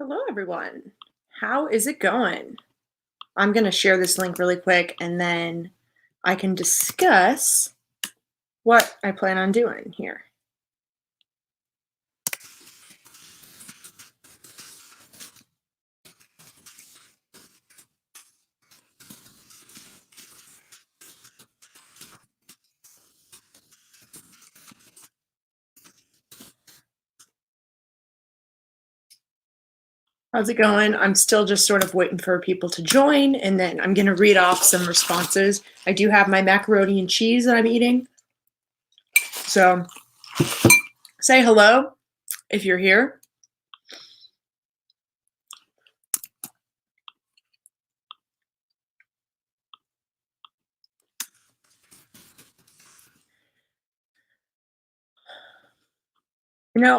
Hello, everyone. How is it going? I'm going to share this link really quick and then I can discuss what I plan on doing here. How's it going? I'm still just sort of waiting for people to join, and then I'm going to read off some responses. I do have my macaroni and cheese that I'm eating. So say hello if you're here.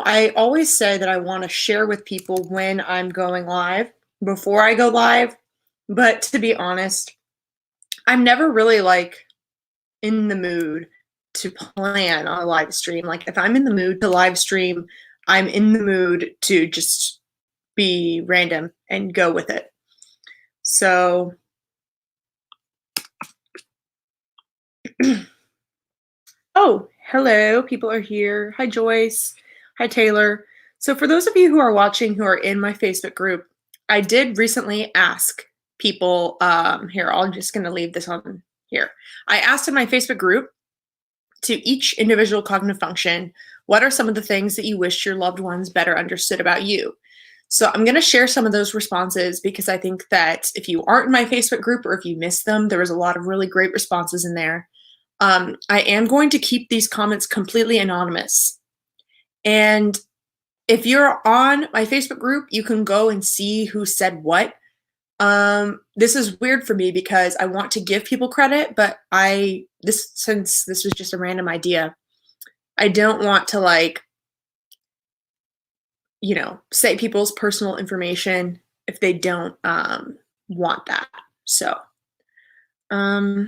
I always say that I want to share with people when I'm going live, before I go live, but to be honest, I'm never really in the mood to plan on a live stream. Like if I'm in the mood to live stream, I'm in the mood to just be random and go with it. So oh, hello, people are here. Hi, Joyce. Hi, Taylor. So for those of you who are watching who are in my Facebook group, I did recently ask people, here, I'm just going to leave this on here. I asked in my Facebook group to each individual cognitive function, what are some of the things that you wish your loved ones better understood about you? So I'm going to share some of those responses because I think that if you aren't in my Facebook group or if you missed them, there was a lot of really great responses in there. I am going to keep these comments completely anonymous. And if you're on my Facebook group, you can go and see who said what. This is weird for me because I want to give people credit, but since this was just a random idea, I don't want to say people's personal information if they don't want that. So, yeah.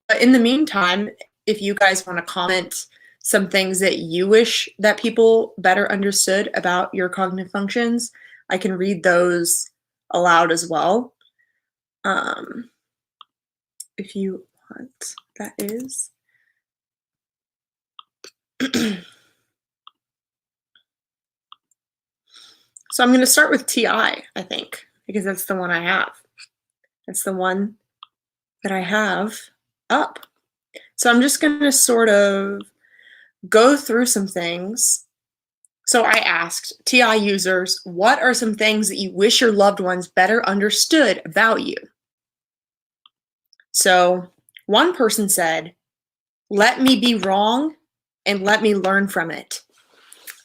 But in the meantime, if you guys want to comment some things that you wish that people better understood about your cognitive functions, I can read those aloud as well. If you want, that is. So I'm going to start with TI, I think, because that's the one I have. That's the one that I have up. So I'm just going to sort of go through some things. So I asked TI users, what are some things that you wish your loved ones better understood about you? So one person said, let me be wrong and let me learn from it.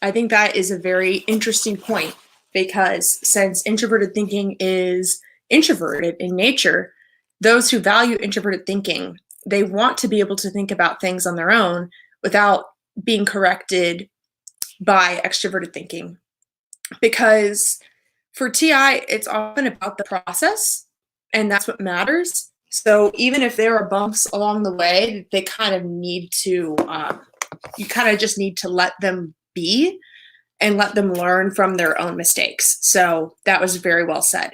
I think that is a very interesting point because since introverted thinking is introverted in nature, those who value introverted thinking, they want to be able to think about things on their own without being corrected by extroverted thinking. Because for TI, it's often about the process, and that's what matters. So even if there are bumps along the way, they kind of need to, you kind of just need to let them be and let them learn from their own mistakes. So that was very well said.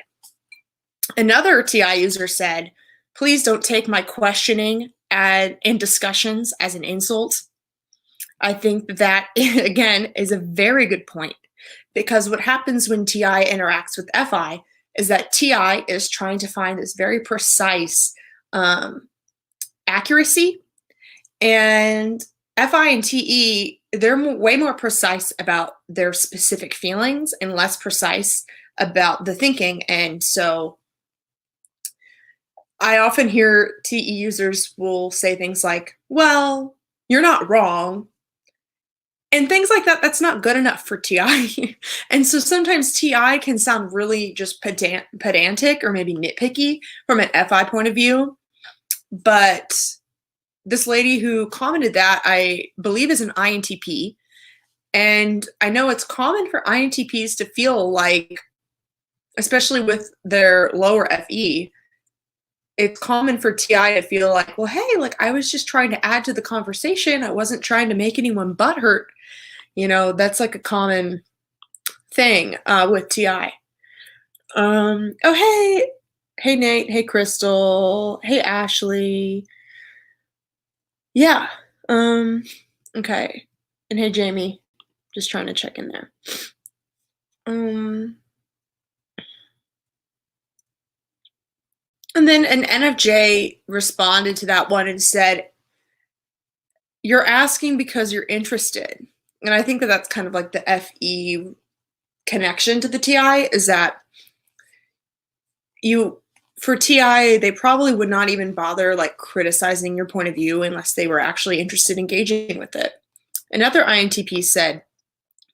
Another TI user said, please don't take my questioning in discussions as an insult. I think that, again, is a very good point because what happens when TI interacts with FI is that TI is trying to find this very precise accuracy, and FI and TE, they're way more precise about their specific feelings and less precise about the thinking. And so I often hear TE users will say things like, well, you're not wrong. And things like that, that's not good enough for TI. And so sometimes TI can sound really just pedantic or maybe nitpicky from an FI point of view. But this lady who commented that, I believe, is an INTP. And I know it's common for INTPs to feel like, especially with their lower FE, it's common for TI to feel like, well, hey, I was just trying to add to the conversation. I wasn't trying to make anyone butthurt. That's like a common thing with TI. Oh, hey Nate, hey Crystal, hey Ashley. Yeah. Okay. And hey Jamie, just trying to check in there. And then an NFJ responded to that one and said, you're asking because you're interested. And I think that that's kind of like the FE connection to the TI, is that for TI, they probably would not even bother like criticizing your point of view unless they were actually interested in engaging with it. Another INTP said,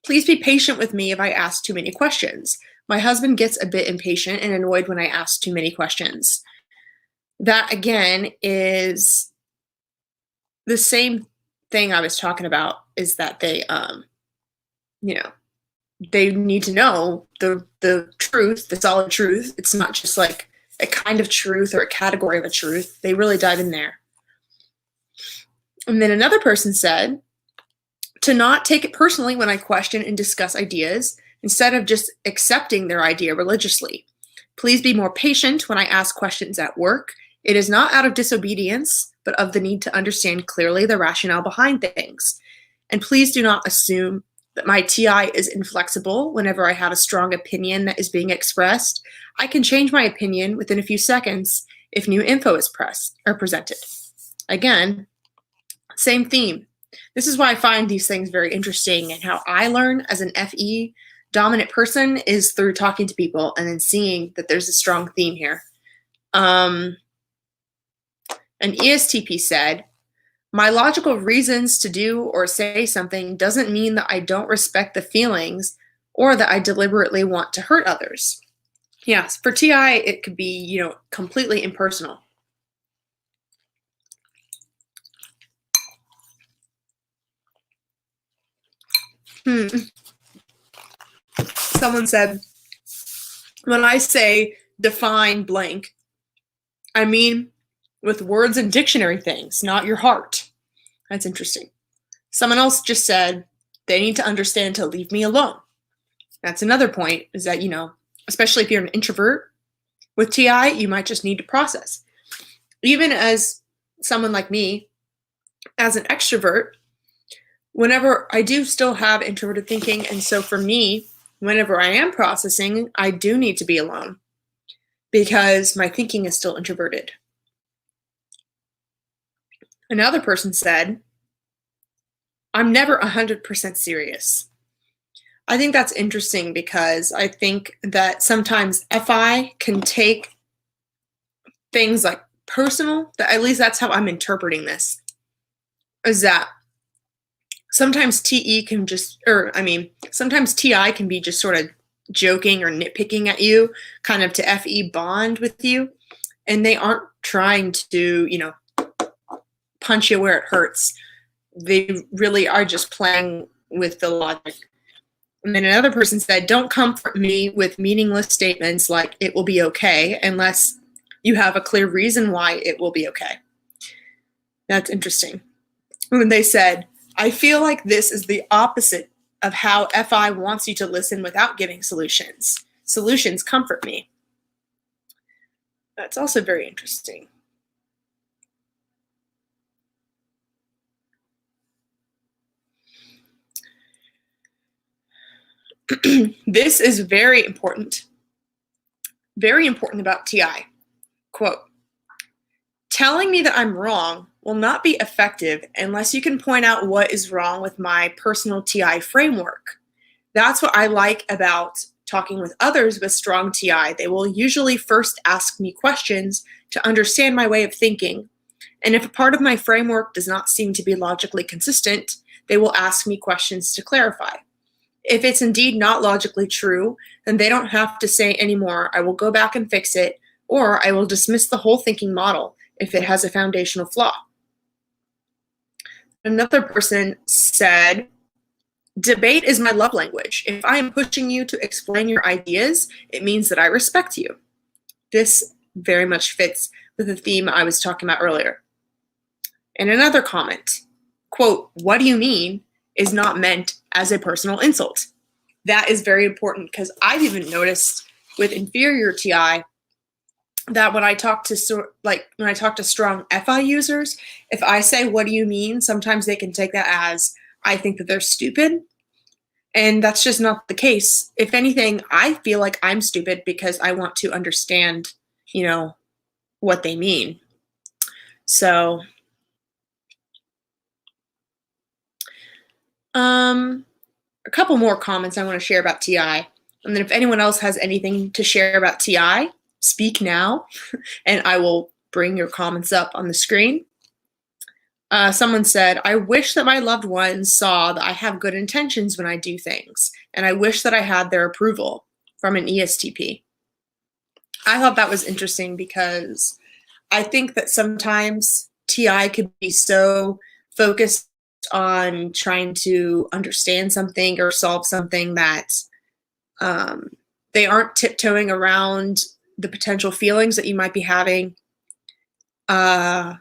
please be patient with me if I ask too many questions. My husband gets a bit impatient and annoyed when I ask too many questions. That again is the same thing I was talking about, is that they they need to know the truth, the solid truth. It's not just like a kind of truth or a category of a truth. They really dive in there. And then another person said to not take it personally when I question and discuss ideas, instead of just accepting their idea religiously. Please be more patient when I ask questions at work. It is not out of disobedience, but of the need to understand clearly the rationale behind things. And please do not assume that my TI is inflexible whenever I have a strong opinion that is being expressed. I can change my opinion within a few seconds if new info is presented. Again, same theme. This is why I find these things very interesting, and how I learn as an FE dominant person is through talking to people and then seeing that there's a strong theme here. An ESTP said, my logical reasons to do or say something doesn't mean that I don't respect the feelings or that I deliberately want to hurt others. Yes, for TI, it could be, completely impersonal. Someone said, when I say define blank, I mean with words and dictionary things, not your heart. That's interesting. Someone else just said, they need to understand to leave me alone. That's another point, is that, especially if you're an introvert with TI, you might just need to process. Even as someone like me, as an extrovert, whenever I do still have introverted thinking, and so for me, whenever I am processing, I do need to be alone because my thinking is still introverted. Another person said, I'm never 100% serious. I think that's interesting because I think that sometimes FI can take things like personal, at least that's how I'm interpreting this, is that sometimes sometimes TI can be just sort of joking or nitpicking at you, kind of to FE bond with you, and they aren't trying to, punch you where it hurts. They really are just playing with the logic. And then another person said, don't comfort me with meaningless statements like it will be okay unless you have a clear reason why it will be okay. That's interesting. When they said, I feel like this is the opposite of how FI wants you to listen without giving solutions. Solutions comfort me. That's also very interesting. This is very important about TI. Quote, telling me that I'm wrong will not be effective unless you can point out what is wrong with my personal TI framework. That's what I like about talking with others with strong TI. They will usually first ask me questions to understand my way of thinking. And if a part of my framework does not seem to be logically consistent, they will ask me questions to clarify. If it's indeed not logically true, then they don't have to say anymore, I will go back and fix it, or I will dismiss the whole thinking model if it has a foundational flaw. Another person said, debate is my love language. If I am pushing you to explain your ideas, it means that I respect you. This very much fits with the theme I was talking about earlier. And another comment, quote, what do you mean is not meant as a personal insult. That is very important because I've even noticed with inferior TI that when I talk to strong FI users, if I say, "What do you mean?" sometimes they can take that as I think that they're stupid. And that's just not the case. If anything, I feel like I'm stupid because I want to understand, what they mean. So, a couple more comments I want to share about TI. And then if anyone else has anything to share about TI, speak now, and I will bring your comments up on the screen. Someone said, I wish that my loved ones saw that I have good intentions when I do things, and I wish that I had their approval, from an ESTP. I thought that was interesting because I think that sometimes TI could be so focused on trying to understand something or solve something that they aren't tiptoeing around the potential feelings that you might be having, because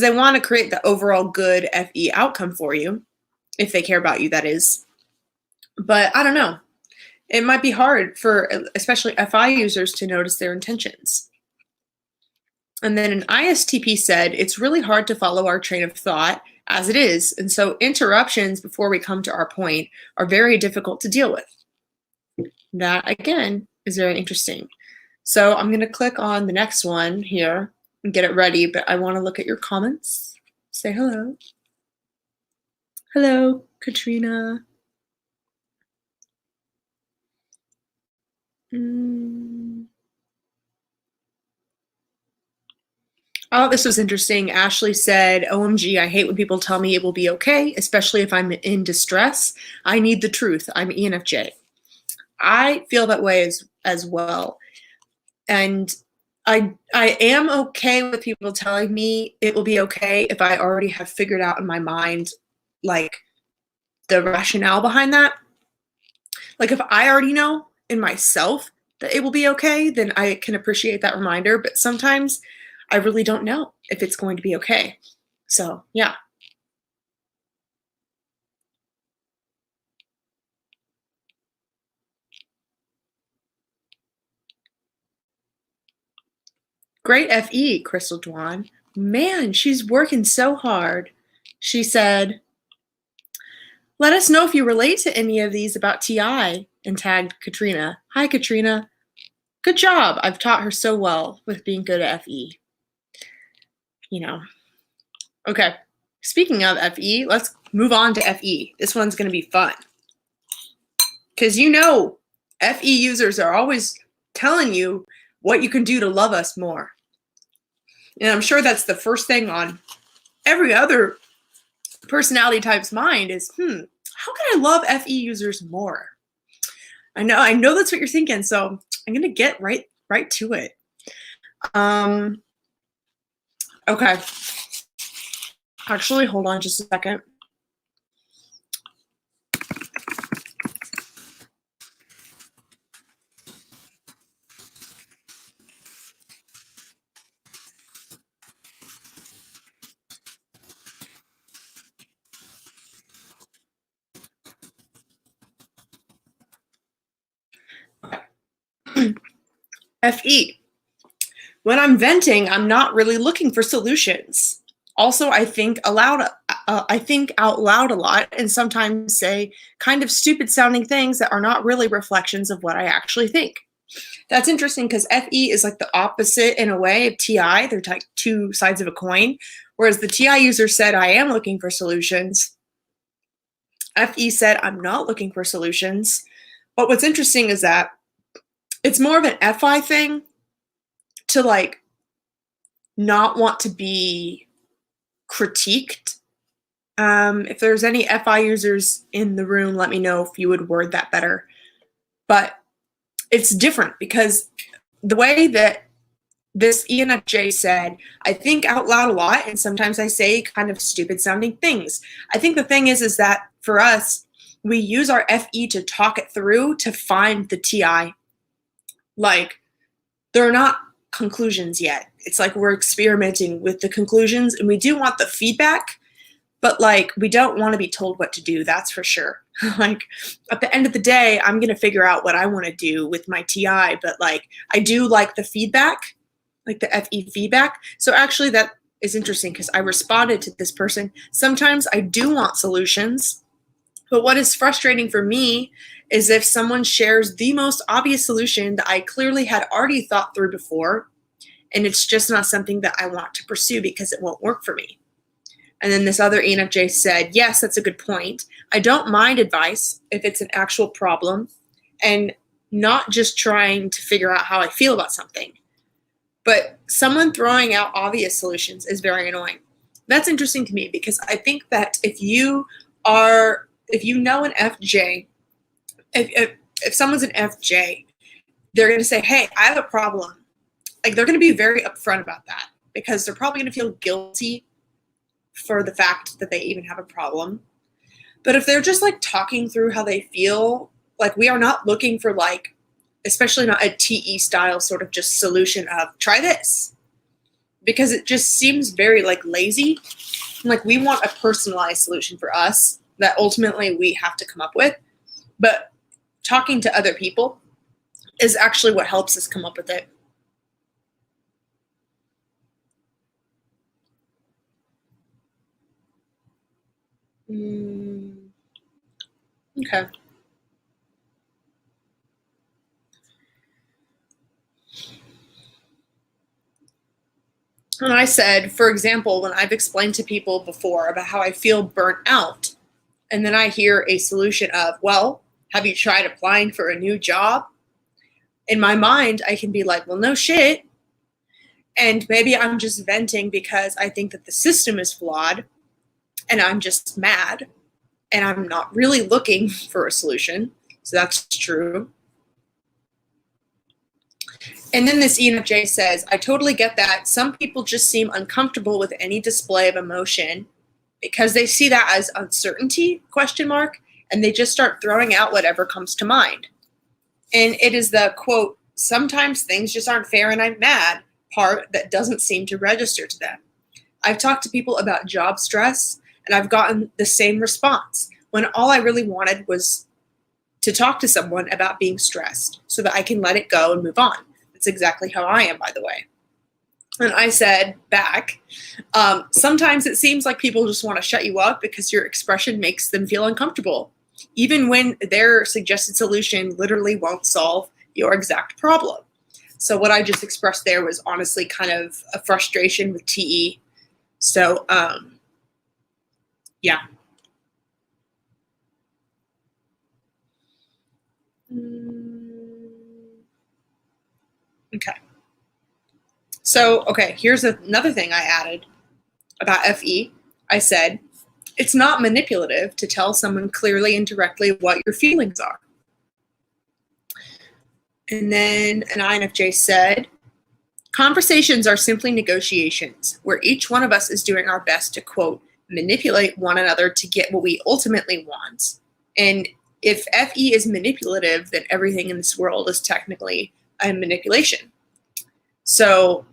they want to create the overall good FE outcome for you, if they care about you, that is. But I don't know. It might be hard for especially FI users to notice their intentions. And then an ISTP said, it's really hard to follow our train of thought as it is, and so interruptions before we come to our point are very difficult to deal with. That, again, is very interesting. So I'm going to click on the next one here and get it ready, but I want to look at your comments. Say hello. Hello, Katrina. Oh, this was interesting. Ashley said, OMG, I hate when people tell me it will be okay, especially if I'm in distress. I need the truth. I'm ENFJ. I feel that way as well. And I am okay with people telling me it will be okay if I already have figured out in my mind, like, the rationale behind that. Like, if I already know in myself that it will be okay, then I can appreciate that reminder. But sometimes I really don't know if it's going to be okay. So, yeah. Great FE, Crystal Dwan. Man, she's working so hard. She said, let us know if you relate to any of these about TI, and tagged Katrina. Hi, Katrina. Good job. I've taught her so well with being good at FE. Okay, speaking of FE, let's move on to FE. This one's going to be fun. Because FE users are always telling you what you can do to love us more. And I'm sure that's the first thing on every other personality type's mind is, how can I love FE users more? I know that's what you're thinking, so I'm going to get right to it. Okay. Actually, hold on just a second. FE. When I'm venting, I'm not really looking for solutions. Also, I think out loud a lot, and sometimes say kind of stupid sounding things that are not really reflections of what I actually think. That's interesting because FE is like the opposite in a way of TI. They're like two sides of a coin. Whereas the TI user said, I am looking for solutions. FE said, I'm not looking for solutions. But what's interesting is that it's more of an FI thing to not want to be critiqued. If there's any FI users in the room, let me know if you would word that better. But it's different because the way that this ENFJ said, I think out loud a lot, and sometimes I say kind of stupid sounding things. I think the thing is that for us, we use our FE to talk it through to find the TI. Like, they're not conclusions yet. It's like we're experimenting with the conclusions, and we do want the feedback, But like, we don't want to be told what to do, that's for sure. Like, at the end of the day, I'm going to figure out what I want to do with my TI, but like, I do like the feedback, like the FE feedback. So actually that is interesting because I responded to this person. Sometimes I do want solutions, but what is frustrating for me is if someone shares the most obvious solution that I clearly had already thought through before, and it's just not something that I want to pursue because it won't work for me. And then this other ENFJ said, yes, that's a good point. I don't mind advice if it's an actual problem and not just trying to figure out how I feel about something. But someone throwing out obvious solutions is very annoying. That's interesting to me because I think that if you know an FJ, if someone's an FJ, they're going to say, hey, I have a problem. Like, they're going to be very upfront about that because they're probably going to feel guilty for the fact that they even have a problem. But if they're just like talking through how they feel, like, we are not looking for like, especially not a TE style sort of just solution of try this, because it just seems very like lazy. Like, we want a personalized solution for us that ultimately we have to come up with. But talking to other people is actually what helps us come up with it. Okay. And I said, for example, when I've explained to people before about how I feel burnt out, and then I hear a solution of, well, have you tried applying for a new job? In my mind, I can be like, well, no shit. And maybe I'm just venting because I think that the system is flawed and I'm just mad and I'm not really looking for a solution. So that's true. And then this ENFJ says, I totally get that. Some people just seem uncomfortable with any display of emotion because they see that as uncertainty, ? And they just start throwing out whatever comes to mind. And it is the quote, sometimes things just aren't fair and I'm mad part that doesn't seem to register to them. I've talked to people about job stress and I've gotten the same response when all I really wanted was to talk to someone about being stressed so that I can let it go and move on. That's exactly how I am, by the way. And I said back, sometimes it seems like people just want to shut you up because your expression makes them feel uncomfortable, even when their suggested solution literally won't solve your exact problem. So what I just expressed there was honestly kind of a frustration with TE. So, yeah. Okay. So, okay, here's another thing I added about FE. I said, it's not manipulative to tell someone clearly and directly what your feelings are. And then an INFJ said, conversations are simply negotiations where each one of us is doing our best to, quote, manipulate one another to get what we ultimately want. And if FE is manipulative, then everything in this world is technically a manipulation. So,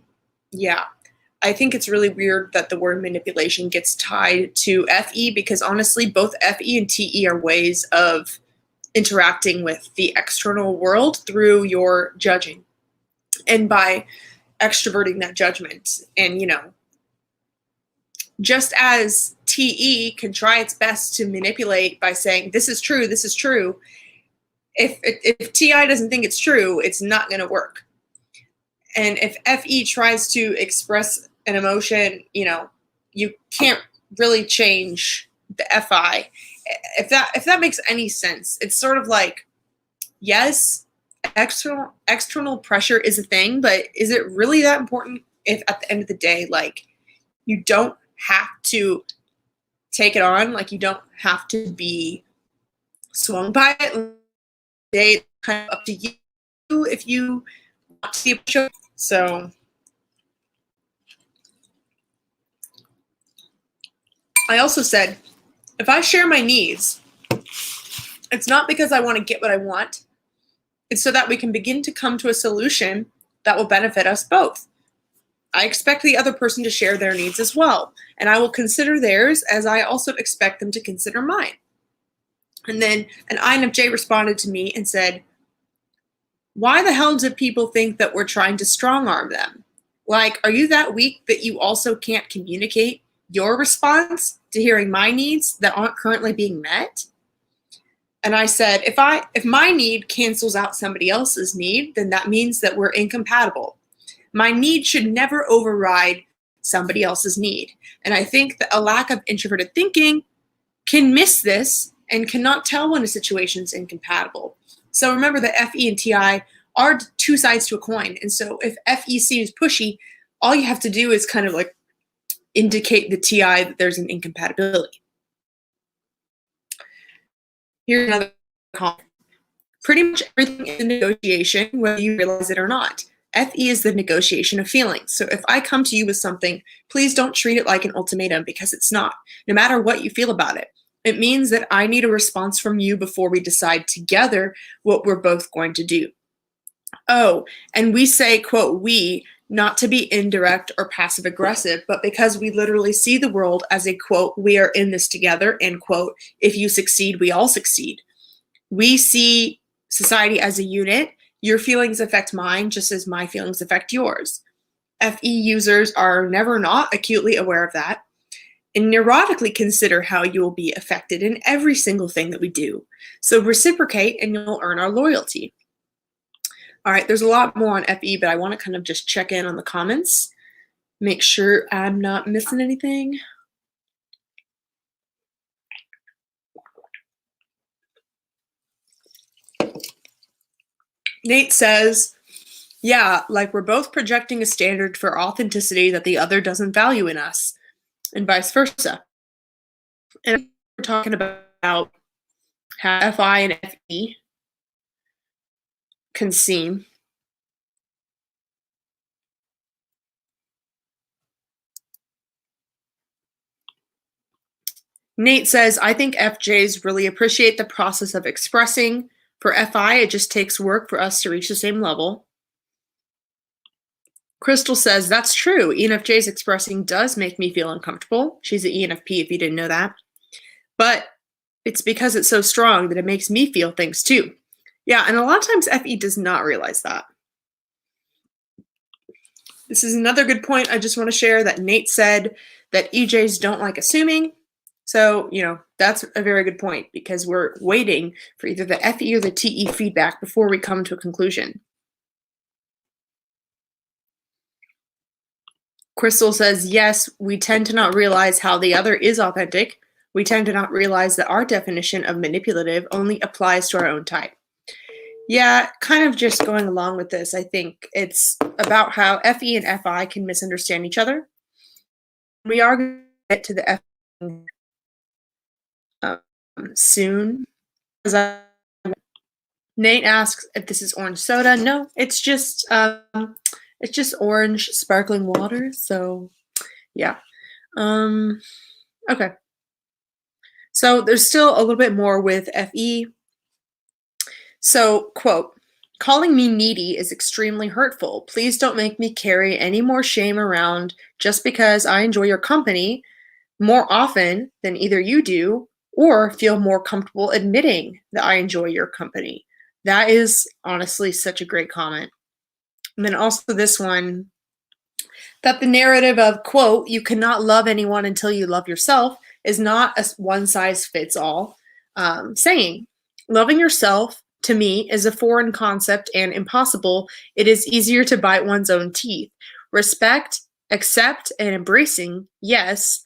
yeah, I think it's really weird that the word manipulation gets tied to FE because honestly, both FE and TE are ways of interacting with the external world through your judging and by extroverting that judgment. And, you know, just as TE can try its best to manipulate by saying, this is true, if TI doesn't think it's true, it's not going to work. And if FE tries to express an emotion, you know, you can't really change the FI. If that makes any sense, it's sort of like, yes, external pressure is a thing, but is it really that important if at the end of the day, like, you don't have to take it on, like, you don't have to be swung by it. It's kind of up to you if you want to see a show. So I also said, if I share my needs, it's not because I want to get what I want. It's so that we can begin to come to a solution that will benefit us both. I expect the other person to share their needs as well. and I will consider theirs as I also expect them to consider mine. And then an INFJ responded to me and said, why the hell do people think that we're trying to strong arm them? Like, are you that weak that you also can't communicate your response to hearing my needs that aren't currently being met? And I said, if my need cancels out somebody else's need, then that means that we're incompatible. My need should never override somebody else's need. And I think that a lack of introverted thinking can miss this and cannot tell when a situation is incompatible. So remember that FE and TI are two sides to a coin. And so if FE seems pushy, all you have to do is kind of like indicate the TI that there's an incompatibility. Here's another comment. Pretty much everything is a negotiation, whether you realize it or not. FE is the negotiation of feelings. So if I come to you with something, please don't treat it like an ultimatum, because it's not, no matter what you feel about it. It means that I need a response from you before we decide together what we're both going to do. Oh, and we say, quote, we, not to be indirect or passive aggressive, but because we literally see the world as a, quote, we are in this together, end quote, if you succeed, we all succeed. We see society as a unit. Your feelings affect mine just as my feelings affect yours. FE users are never not acutely aware of that, and neurotically consider how you will be affected in every single thing that we do. So reciprocate and you'll earn our loyalty. All right, there's a lot more on FE, but I want to kind of just check in on the comments, make sure I'm not missing anything. Nate says, yeah, like we're both projecting a standard for authenticity that the other doesn't value in us, and vice versa. And we're talking about how FI and FE can seem. Nate says, I think FJs really appreciate the process of expressing. For FI, it just takes work for us to reach the same level. Crystal says, that's true. ENFJ's expressing does make me feel uncomfortable. She's an ENFP, if you didn't know that. But it's because it's so strong that it makes me feel things too. Yeah, and a lot of times FE does not realize that. This is another good point I just want to share, that Nate said that EJs don't like assuming. So, you know, that's a very good point, because we're waiting for either the FE or the TE feedback before we come to a conclusion. Crystal says, yes, we tend to not realize how the other is authentic. We tend to not realize that our definition of manipulative only applies to our own type. Yeah, kind of just going along with this, I think it's about how FE and FI can misunderstand each other. We are going to get to the FE soon. Nate asks if this is orange soda. No, it's just orange sparkling water. So yeah. Okay. So there's still a little bit more with FE. So, quote, calling me needy is extremely hurtful. Please don't make me carry any more shame around just because I enjoy your company more often than either you do, or feel more comfortable admitting that I enjoy your company. That is honestly such a great comment. And then also this one, that the narrative of, quote, you cannot love anyone until you love yourself is not a one-size-fits-all saying. Loving yourself, to me, is a foreign concept and impossible. It is easier to bite one's own teeth. Respect, accept, and embracing, yes,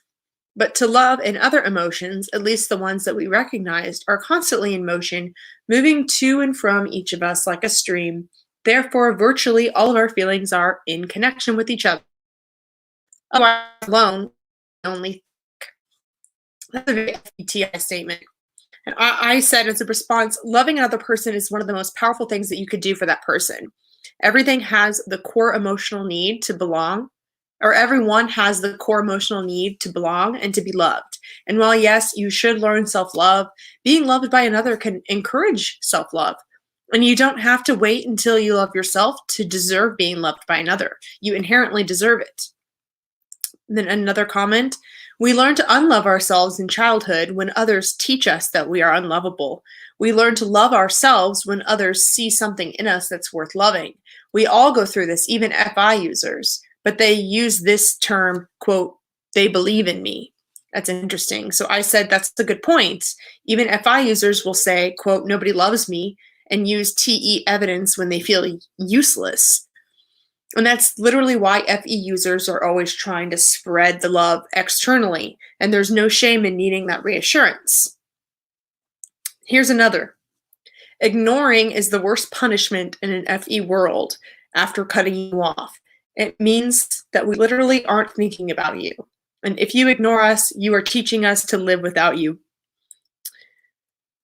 but to love and other emotions, at least the ones that we recognized, are constantly in motion, moving to and from each of us like a stream. Therefore, virtually all of our feelings are in connection with each other. Otherwise, alone, only. That's a very FBTI statement. And I said as a response, loving another person is one of the most powerful things that you could do for that person. Everything has the core emotional need to belong, or everyone has the core emotional need to belong and to be loved. And while, yes, you should learn self-love, being loved by another can encourage self-love. And you don't have to wait until you love yourself to deserve being loved by another. You inherently deserve it. And then another comment, We learn to unlove ourselves in childhood when others teach us that we are unlovable. We learn to love ourselves when others see something in us that's worth loving. We all go through this, even FI users, but they use this term, quote, they believe in me. That's interesting. So I said that's a good point. Even FI users will say, quote, nobody loves me, and use TE evidence when they feel useless. And that's literally why FE users are always trying to spread the love externally, and there's no shame in needing that reassurance. Here's another. Ignoring is the worst punishment in an FE world after cutting you off. It means that we literally aren't thinking about you. And if you ignore us, you are teaching us to live without you.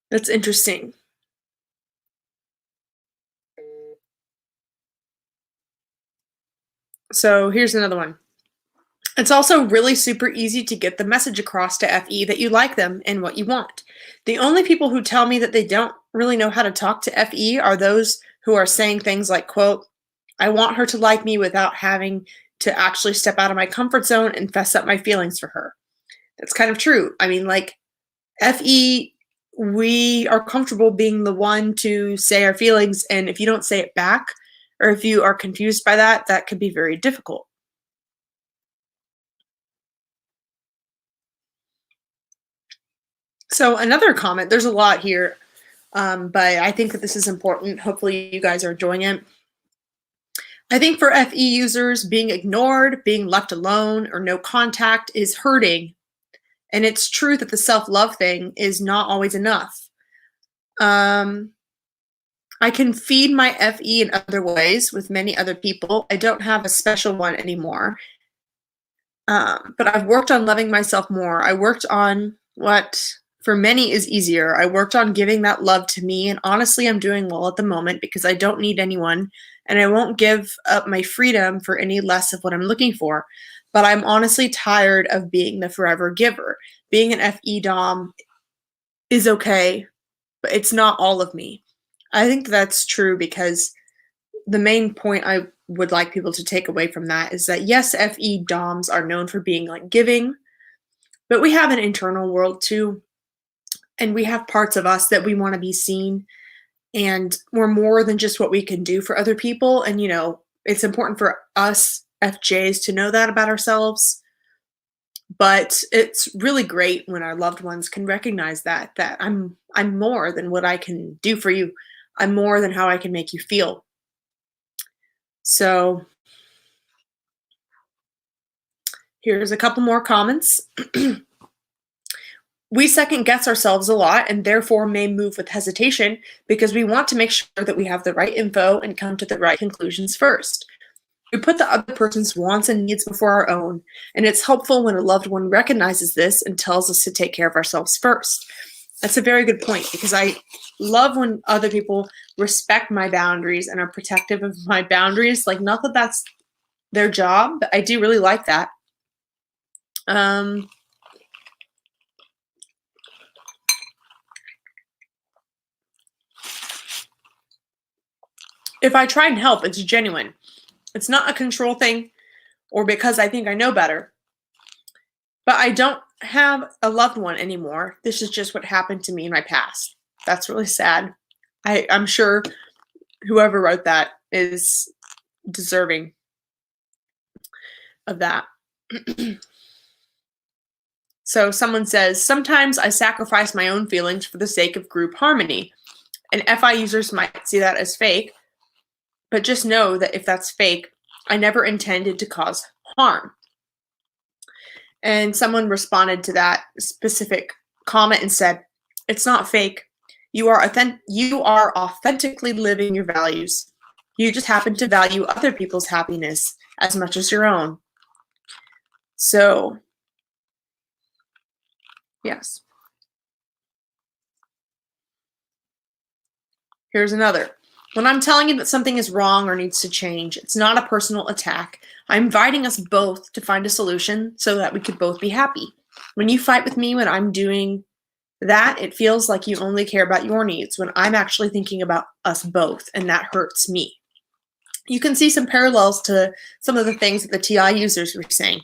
That's interesting. So here's another one. It's also really super easy to get the message across to FE that you like them and what you want. The only people who tell me that they don't really know how to talk to FE are those who are saying things like, quote, I want her to like me without having to actually step out of my comfort zone and fess up my feelings for her. That's kind of true. I mean, like, FE, we are comfortable being the one to say our feelings, and if you don't say it back, or if you are confused by that, that could be very difficult. So another comment, there's a lot here, but I think that this is important. Hopefully you guys are enjoying it. I think for FE users, being ignored, being left alone, or no contact is hurting. And it's true that the self-love thing is not always enough. I can feed my FE in other ways with many other people. I don't have a special one anymore. But I've worked on loving myself more. I worked on what for many is easier. I worked on giving that love to me, and honestly, I'm doing well at the moment because I don't need anyone, and I won't give up my freedom for any less of what I'm looking for. But I'm honestly tired of being the forever giver. Being an FE Dom is okay, but it's not all of me. I think that's true because the main point I would like people to take away from that is that yes, FE Doms are known for being like giving, but we have an internal world too. And we have parts of us that we want to be seen, and we're more than just what we can do for other people. And, you know, it's important for us FJs to know that about ourselves. But it's really great when our loved ones can recognize that I'm more than what I can do for you. I'm more than how I can make you feel. So here's a couple more comments. We second guess ourselves a lot and therefore may move with hesitation because we want to make sure that we have the right info and come to the right conclusions first. We put the other person's wants and needs before our own, and it's helpful when a loved one recognizes this and tells us to take care of ourselves first. That's a very good point because I love when other people respect my boundaries and are protective of my boundaries. Like, not that that's their job, but I do really like that. If I try and help, it's genuine. It's not a control thing or because I think I know better. But I don't have a loved one anymore. This is just what happened to me in my past. That's really sad. I'm sure whoever wrote that is deserving of that. So someone says, sometimes I sacrifice my own feelings for the sake of group harmony. And FI users might see that as fake, but just know that if that's fake, I never intended to cause harm. And someone responded to that specific comment and said, it's not fake. You are authentically living your values. You just happen to value other people's happiness as much as your own. So, yes. Here's another. When I'm telling you that something is wrong or needs to change, it's not a personal attack. I'm inviting us both to find a solution so that we could both be happy. When you fight with me when I'm doing that, it feels like you only care about your needs when I'm actually thinking about us both, and that hurts me. You can see some parallels to some of the things that the TI users were saying.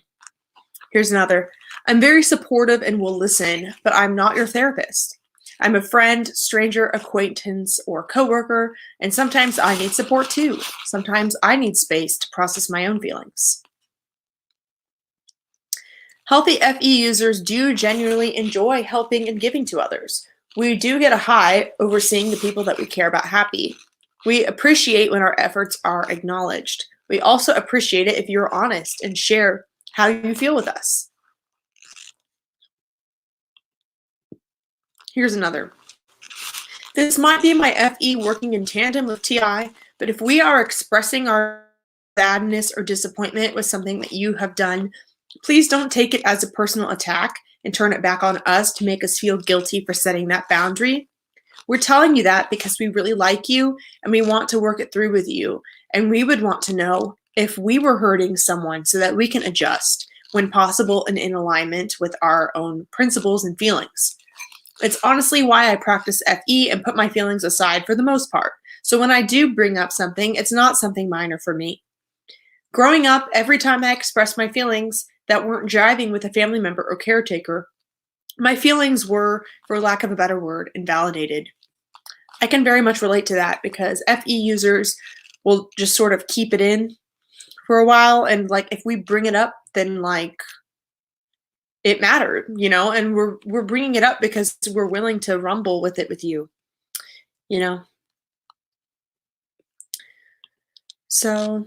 Here's another. I'm very supportive and will listen, but I'm not your therapist. I'm a friend, stranger, acquaintance, or coworker, and sometimes I need support too. Sometimes I need space to process my own feelings. Healthy FE users do genuinely enjoy helping and giving to others. We do get a high over seeing the people that we care about happy. We appreciate when our efforts are acknowledged. We also appreciate it if you're honest and share how you feel with us. Here's another. This might be my FE working in tandem with TI, but if we are expressing our sadness or disappointment with something that you have done, please don't take it as a personal attack and turn it back on us to make us feel guilty for setting that boundary. We're telling you that because we really like you and we want to work it through with you. And we would want to know if we were hurting someone so that we can adjust when possible and in alignment with our own principles and feelings. It's honestly why I practice FE and put my feelings aside for the most part. So when I do bring up something, it's not something minor for me. Growing up, every time I expressed my feelings that weren't jiving with a family member or caretaker, my feelings were, for lack of a better word, invalidated. I can very much relate to that because FE users will just sort of keep it in for a while, and like if we bring it up, then like it mattered, you know, and we're bringing it up because we're willing to rumble with it with you, you know. So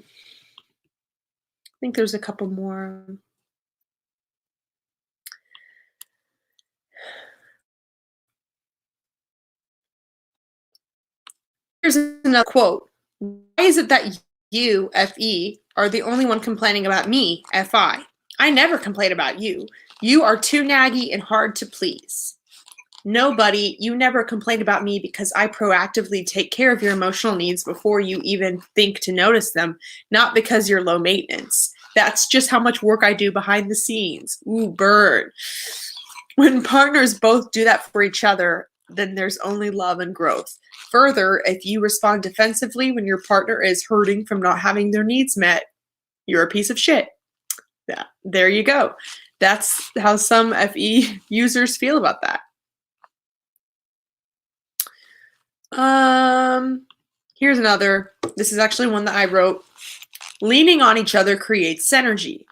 I think there's a couple more. Here's another quote. Why is it that you, FE, are the only one complaining about me, FI? I never complain about you. You are too naggy and hard to please. Nobody, you never complain about me because I proactively take care of your emotional needs before you even think to notice them, not because you're low maintenance. That's just how much work I do behind the scenes. Ooh, burn. When partners both do that for each other, then there's only love and growth. Further, if you respond defensively when your partner is hurting from not having their needs met, you're a piece of shit. Yeah, there you go. That's how some FE users feel about that. Here's another. This is actually one that I wrote. Leaning on each other creates synergy.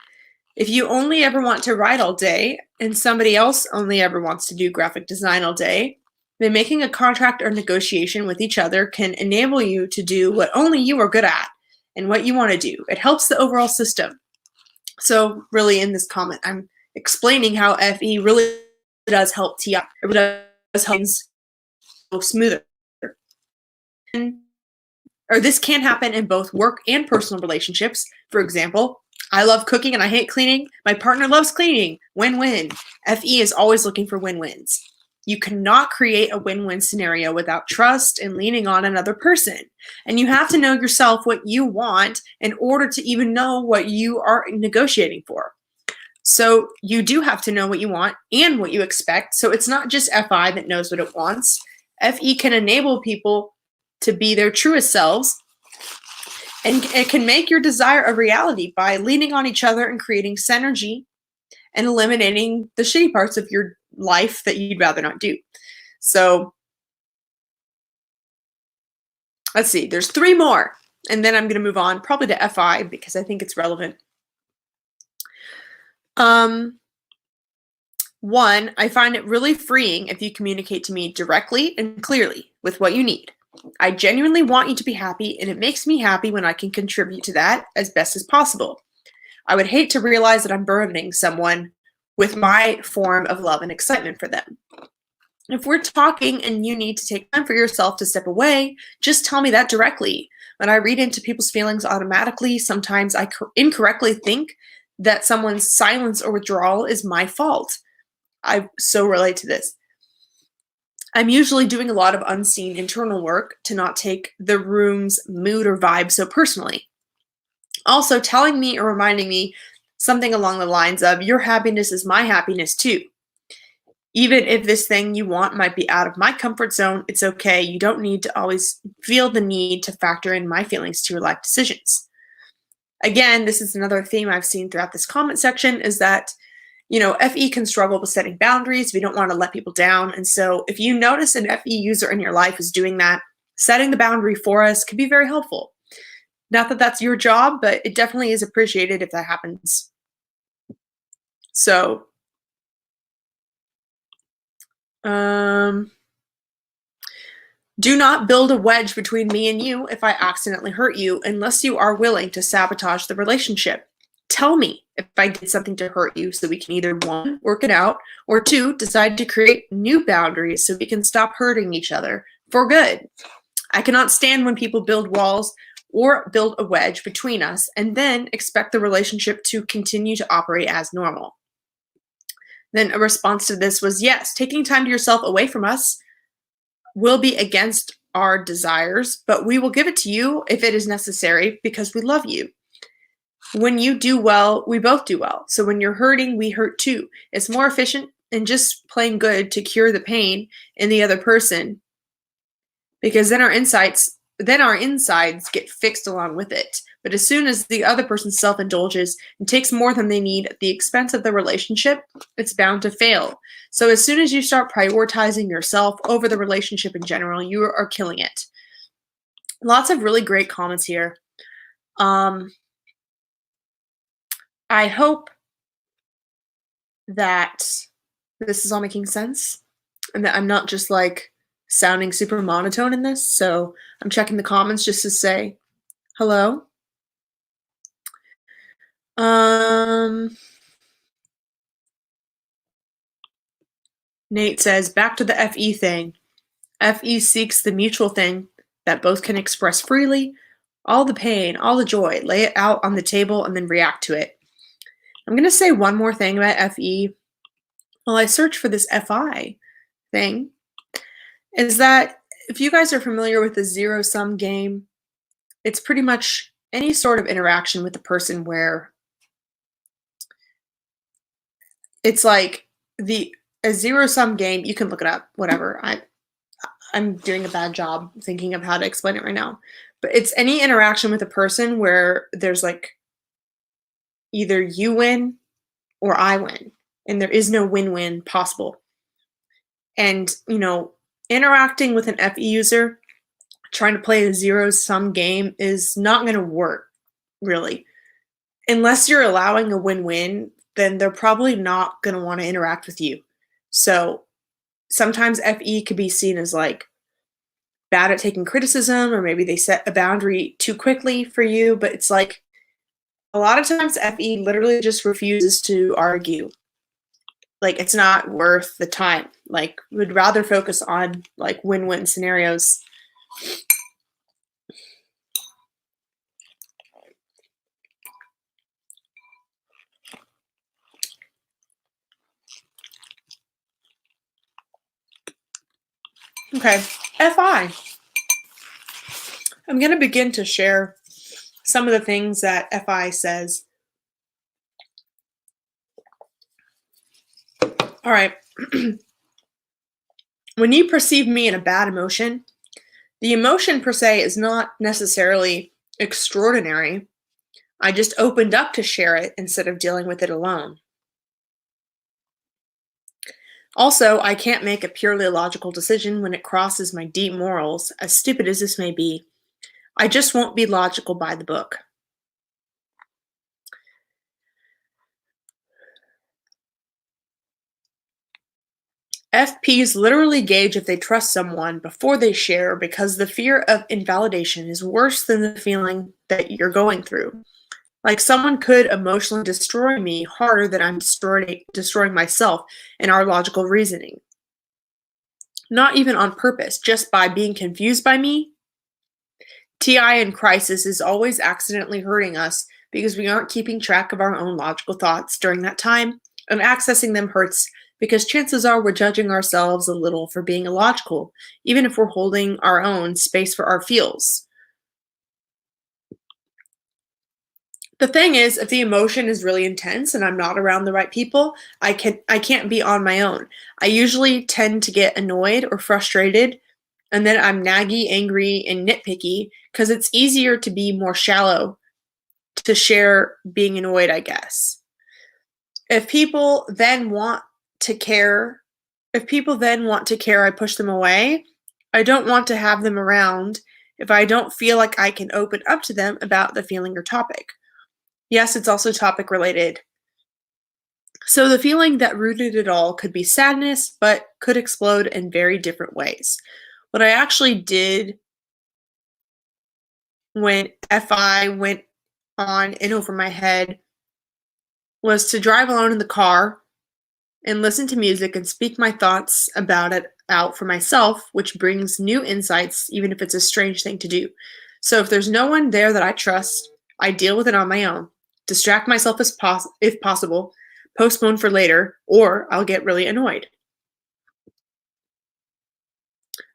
If you only ever want to write all day and somebody else only ever wants to do graphic design all day, then making a contract or negotiation with each other can enable you to do what only you are good at and what you want to do. It helps the overall system. So really in this comment, I'm explaining how FE really does help TI. It really does help things go smoother. Or this can happen in both work and personal relationships. For example, I love cooking and I hate cleaning. My partner loves cleaning. Win-win. FE is always looking for win-wins. You cannot create a win-win scenario without trust and leaning on another person. And you have to know yourself what you want in order to even know what you are negotiating for. So you do have to know what you want and what you expect. So it's not just FI that knows what it wants. FE can enable people to be their truest selves, and it can make your desire a reality by leaning on each other and creating synergy and eliminating the shitty parts of your life that you'd rather not do. So let's see, there's 3 more, and then I'm going to move on probably to FI because I think it's relevant. 1, I find it really freeing if you communicate to me directly and clearly with what you need. I genuinely want you to be happy, and it makes me happy when I can contribute to that as best as possible. I would hate to realize that I'm burdening someone with my form of love and excitement for them. If we're talking and you need to take time for yourself to step away, just tell me that directly. When I read into people's feelings automatically, sometimes I incorrectly think that someone's silence or withdrawal is my fault. I so relate to this. I'm usually doing a lot of unseen internal work to not take the room's mood or vibe so personally. Also, telling me or reminding me something along the lines of, your happiness is my happiness too. Even if this thing you want might be out of my comfort zone, it's okay. You don't need to always feel the need to factor in my feelings to your life decisions. Again, this is another theme I've seen throughout this comment section, is that FE can struggle with setting boundaries. We don't want to let people down. And so if you notice an FE user in your life is doing that, setting the boundary for us can be very helpful. Not that that's your job, but it definitely is appreciated if that happens. So, do not build a wedge between me and you if I accidentally hurt you unless you are willing to sabotage the relationship. Tell me if I did something to hurt you so we can either 1, work it out, or 2, decide to create new boundaries so we can stop hurting each other for good. I cannot stand when people build walls or build a wedge between us and then expect the relationship to continue to operate as normal. Then a response to this was, yes, taking time to yourself away from us will be against our desires, but we will give it to you if it is necessary because we love you. When you do well, we both do well. So when you're hurting, we hurt too. It's more efficient than just playing good to cure the pain in the other person, because then our insides get fixed along with it. But as soon as the other person self-indulges and takes more than they need at the expense of the relationship, it's bound to fail. So as soon as you start prioritizing yourself over the relationship in general, you are killing it. Lots of really great comments here. I hope that this is all making sense and that I'm not just like sounding super monotone in this. So I'm checking the comments just to say hello. Nate says, back to the FE thing. FE seeks the mutual thing that both can express freely, all the pain, all the joy, lay it out on the table and then react to it. I'm going to say one more thing about FE while I search for this FI thing, is that if you guys are familiar with the zero-sum game, it's pretty much any sort of interaction with a person where it's like a zero-sum game. You can look it up, whatever. I'm doing a bad job thinking of how to explain it right now. But it's any interaction with a person where there's like either you win or I win, and there is no win-win possible. And, interacting with an FE user, trying to play a zero-sum game is not going to work, really. Unless you're allowing a win-win, then they're probably not going to want to interact with you. So sometimes FE could be seen as like bad at taking criticism, or maybe they set a boundary too quickly for you, but it's like a lot of times FE literally just refuses to argue. Like, it's not worth the time. Like, would rather focus on like win-win scenarios. Okay, FI. I'm going to begin to share some of the things that FI says. All right. When you perceive me in a bad emotion, the emotion per se is not necessarily extraordinary. I just opened up to share it instead of dealing with it alone. Also, I can't make a purely logical decision when it crosses my deep morals, as stupid as this may be. I just won't be logical by the book. FPs literally gauge if they trust someone before they share, because the fear of invalidation is worse than the feeling that you're going through. Like, someone could emotionally destroy me harder than I'm destroying myself in our logical reasoning. Not even on purpose, just by being confused by me. TI in crisis is always accidentally hurting us because we aren't keeping track of our own logical thoughts during that time, and accessing them hurts because chances are we're judging ourselves a little for being illogical, even if we're holding our own space for our feels. The thing is, if the emotion is really intense and I'm not around the right people, I can't be on my own. I usually tend to get annoyed or frustrated, and then I'm naggy, angry, and nitpicky because it's easier to be more shallow to share being annoyed, I guess. If people then want to care, I push them away. I don't want to have them around if I don't feel like I can open up to them about the feeling or topic. Yes, it's also topic related. So the feeling that rooted it all could be sadness, but could explode in very different ways. What I actually did when FI went on and over my head was to drive alone in the car and listen to music and speak my thoughts about it out for myself, which brings new insights, even if it's a strange thing to do. So if there's no one there that I trust, I deal with it on my own, distract myself if possible, postpone for later, or I'll get really annoyed.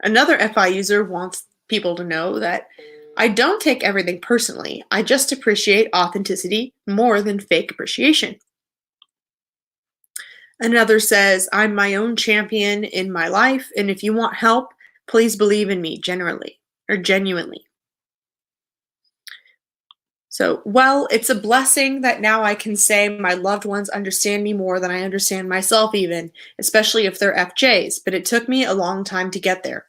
Another FI user wants people to know that I don't take everything personally. I just appreciate authenticity more than fake appreciation. Another says, I'm my own champion in my life, and if you want help, please believe in me genuinely. So, well, it's a blessing that now I can say my loved ones understand me more than I understand myself even, especially if they're FJs, but it took me a long time to get there.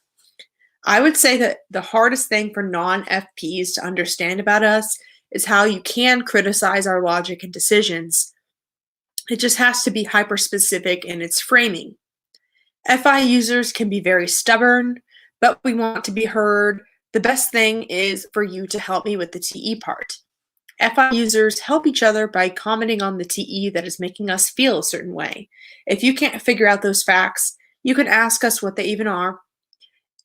I would say that the hardest thing for non-FPs to understand about us is how you can criticize our logic and decisions. It just has to be hyper-specific in its framing. FI users can be very stubborn, but we want to be heard. The best thing is for you to help me with the TE part. FI users help each other by commenting on the TE that is making us feel a certain way. If you can't figure out those facts, you can ask us what they even are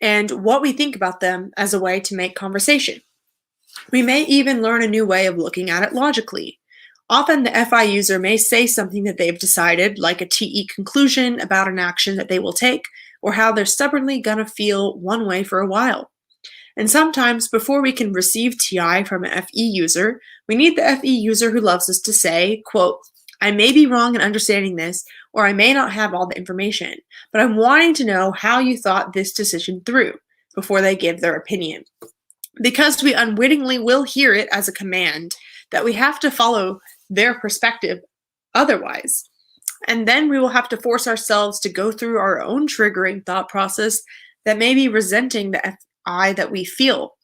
and what we think about them as a way to make conversation. We may even learn a new way of looking at it logically. Often the FI user may say something that they've decided, like a TE conclusion about an action that they will take, or how they're stubbornly gonna feel one way for a while. And sometimes, before we can receive TI from an FE user, we need the FE user who loves us to say, quote, I may be wrong in understanding this, or I may not have all the information, but I'm wanting to know how you thought this decision through before they give their opinion. Because we unwittingly will hear it as a command that we have to follow their perspective otherwise. And then we will have to force ourselves to go through our own triggering thought process that may be resenting the FI that we feel.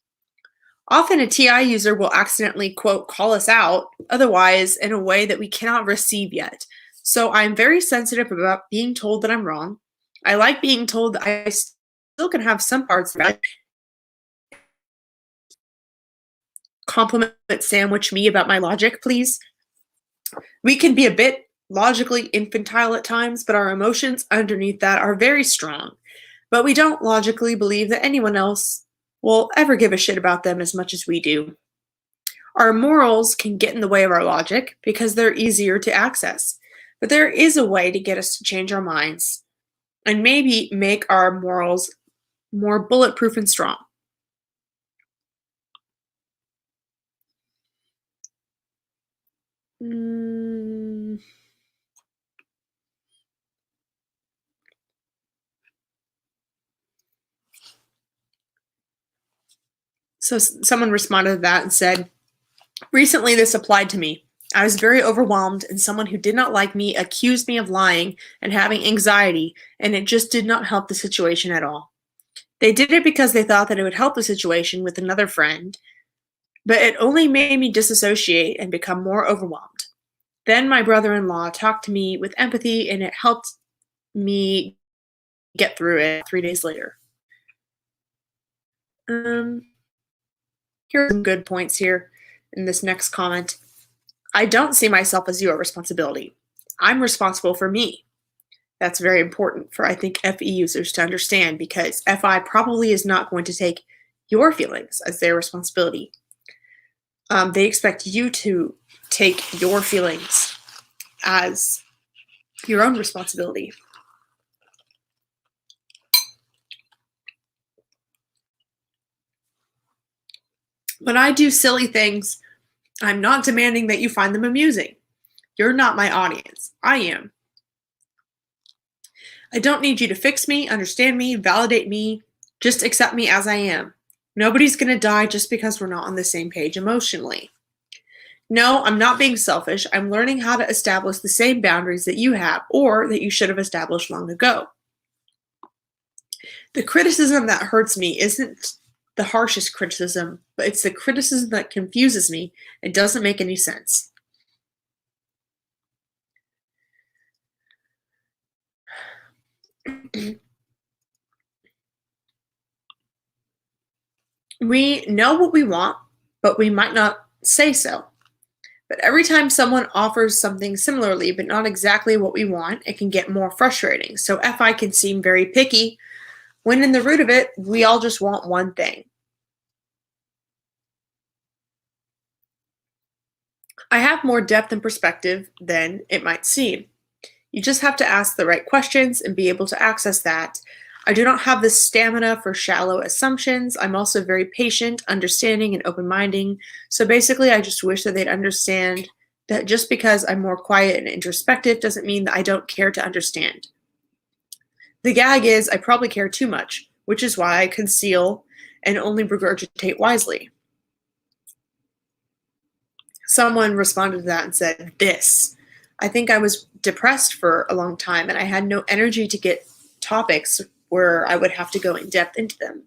Often a TI user will accidentally, quote, call us out, otherwise in a way that we cannot receive yet. So I'm very sensitive about being told that I'm wrong. I like being told that I still can have some parts that compliment sandwich me about my logic, please. We can be a bit logically infantile at times, but our emotions underneath that are very strong. But we don't logically believe that anyone else will ever give a shit about them as much as we do. Our morals can get in the way of our logic because they're easier to access. But there is a way to get us to change our minds and maybe make our morals more bulletproof and strong. So someone responded to that and said, recently this applied to me. I was very overwhelmed, and someone who did not like me accused me of lying and having anxiety, and it just did not help the situation at all. They did it because they thought that it would help the situation with another friend, but it only made me disassociate and become more overwhelmed. Then my brother-in-law talked to me with empathy, and it helped me get through it 3 days later. Here are some good points here in this next comment. I don't see myself as your responsibility. I'm responsible for me. That's very important for, I think, FE users to understand, because FI probably is not going to take your feelings as their responsibility. They expect you to take your feelings as your own responsibility. When I do silly things, I'm not demanding that you find them amusing. You're not my audience. I am. I don't need you to fix me, understand me, validate me. Just accept me as I am. Nobody's going to die just because we're not on the same page emotionally. No, I'm not being selfish. I'm learning how to establish the same boundaries that you have or that you should have established long ago. The criticism that hurts me isn't the harshest criticism, but it's the criticism that confuses me and doesn't make any sense. We know what we want, but we might not say so. But every time someone offers something similarly, but not exactly what we want, it can get more frustrating. So FI can seem very picky, when in the root of it, we all just want one thing. I have more depth and perspective than it might seem. You just have to ask the right questions and be able to access that. I do not have the stamina for shallow assumptions. I'm also very patient, understanding, and open-minded. So basically, I just wish that they'd understand that just because I'm more quiet and introspective doesn't mean that I don't care to understand. The gag is I probably care too much, which is why I conceal and only regurgitate wisely. Someone responded to that and said, this. I think I was depressed for a long time and I had no energy to get topics where I would have to go in depth into them.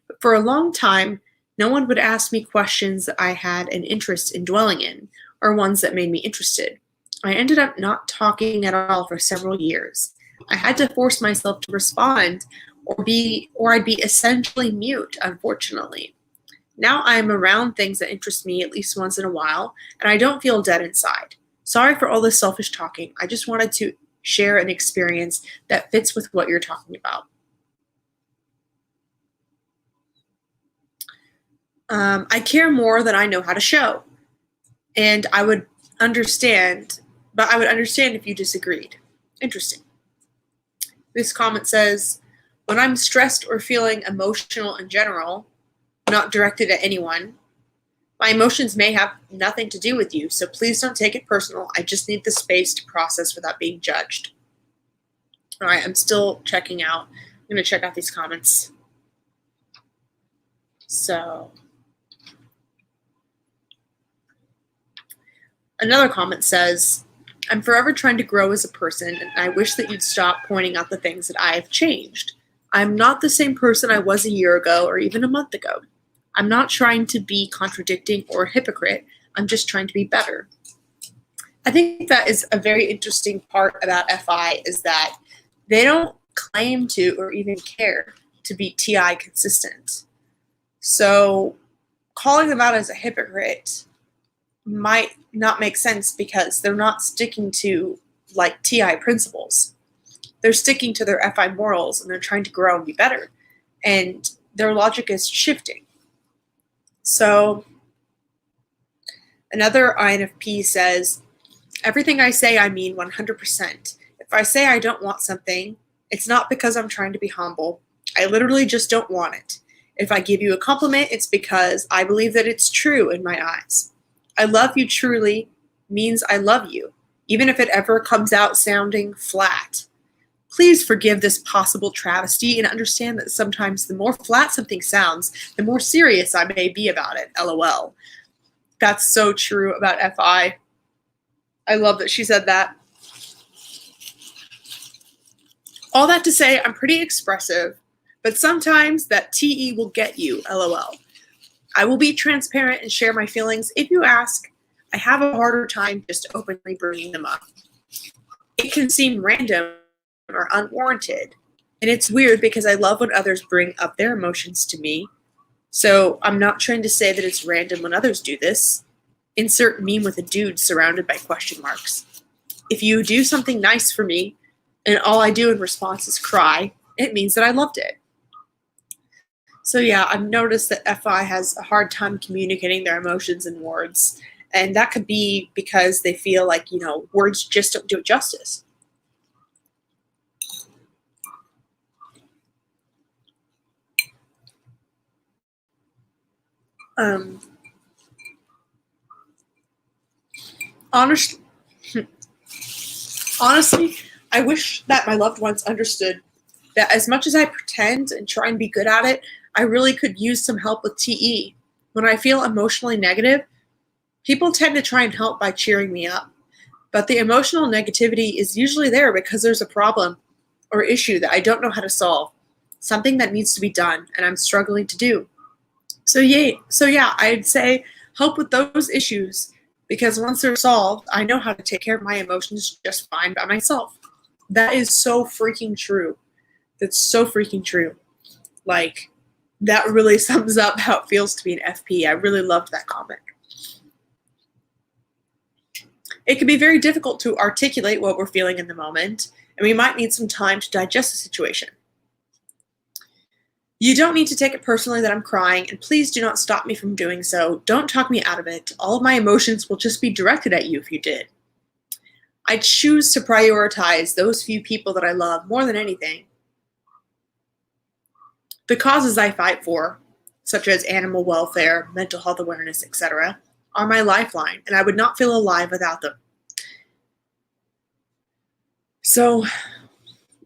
But for a long time, no one would ask me questions that I had an interest in dwelling in, or ones that made me interested. I ended up not talking at all for several years. I had to force myself to respond or I'd be essentially mute, unfortunately. Now I'm around things that interest me at least once in a while, and I don't feel dead inside. Sorry for all this selfish talking. I just wanted to share an experience that fits with what you're talking about. I care more than I know how to show. And I would understand, but I would understand if you disagreed. Interesting. This comment says, when I'm stressed or feeling emotional in general, not directed at anyone, my emotions may have nothing to do with you, so please don't take it personal. I just need the space to process without being judged. All right, I'm still checking out. I'm going to check out these comments. So, another comment says, I'm forever trying to grow as a person, and I wish that you'd stop pointing out the things that I have changed. I'm not the same person I was a year ago or even a month ago. I'm not trying to be contradicting or a hypocrite. I'm just trying to be better. I think that is a very interesting part about FI is that they don't claim to or even care to be TI consistent. So calling them out as a hypocrite might not make sense because they're not sticking to like TI principles. They're sticking to their FI morals and they're trying to grow and be better. And their logic is shifting. So another INFP says, everything I say, I mean 100%. If I say I don't want something, it's not because I'm trying to be humble. I literally just don't want it. If I give you a compliment, it's because I believe that it's true in my eyes. I love you truly means I love you, even if it ever comes out sounding flat. Please forgive this possible travesty and understand that sometimes the more flat something sounds, the more serious I may be about it. LOL. That's so true about FI. I love that she said that. All that to say, I'm pretty expressive, but sometimes that TE will get you. LOL. I will be transparent and share my feelings if you ask. I have a harder time just openly bringing them up. It can seem random or unwarranted. And it's weird because I love when others bring up their emotions to me. So I'm not trying to say that it's random when others do this. Insert meme with a dude surrounded by question marks. If you do something nice for me and all I do in response is cry, it means that I loved it. So yeah, I've noticed that FI has a hard time communicating their emotions in words. And that could be because they feel like, words just don't do it justice. Honestly, I wish that my loved ones understood that as much as I pretend and try and be good at it, I really could use some help with TE. When I feel emotionally negative, People tend to try and help by cheering me up, but the emotional negativity is usually there because there's a problem or issue that I don't know how to solve, something that needs to be done and I'm struggling to do. So yeah, I'd say help with those issues, because once they're solved, I know how to take care of my emotions just fine by myself. That is so freaking true. That's so freaking true. Like, that really sums up how it feels to be an FP. I really loved that comment. It can be very difficult to articulate what we're feeling in the moment, and we might need some time to digest the situation. You don't need to take it personally that I'm crying, and please do not stop me from doing so. Don't talk me out of it. All of my emotions will just be directed at you if you did. I choose to prioritize those few people that I love more than anything. The causes I fight for, such as animal welfare, mental health awareness, etc., are my lifeline, and I would not feel alive without them. So,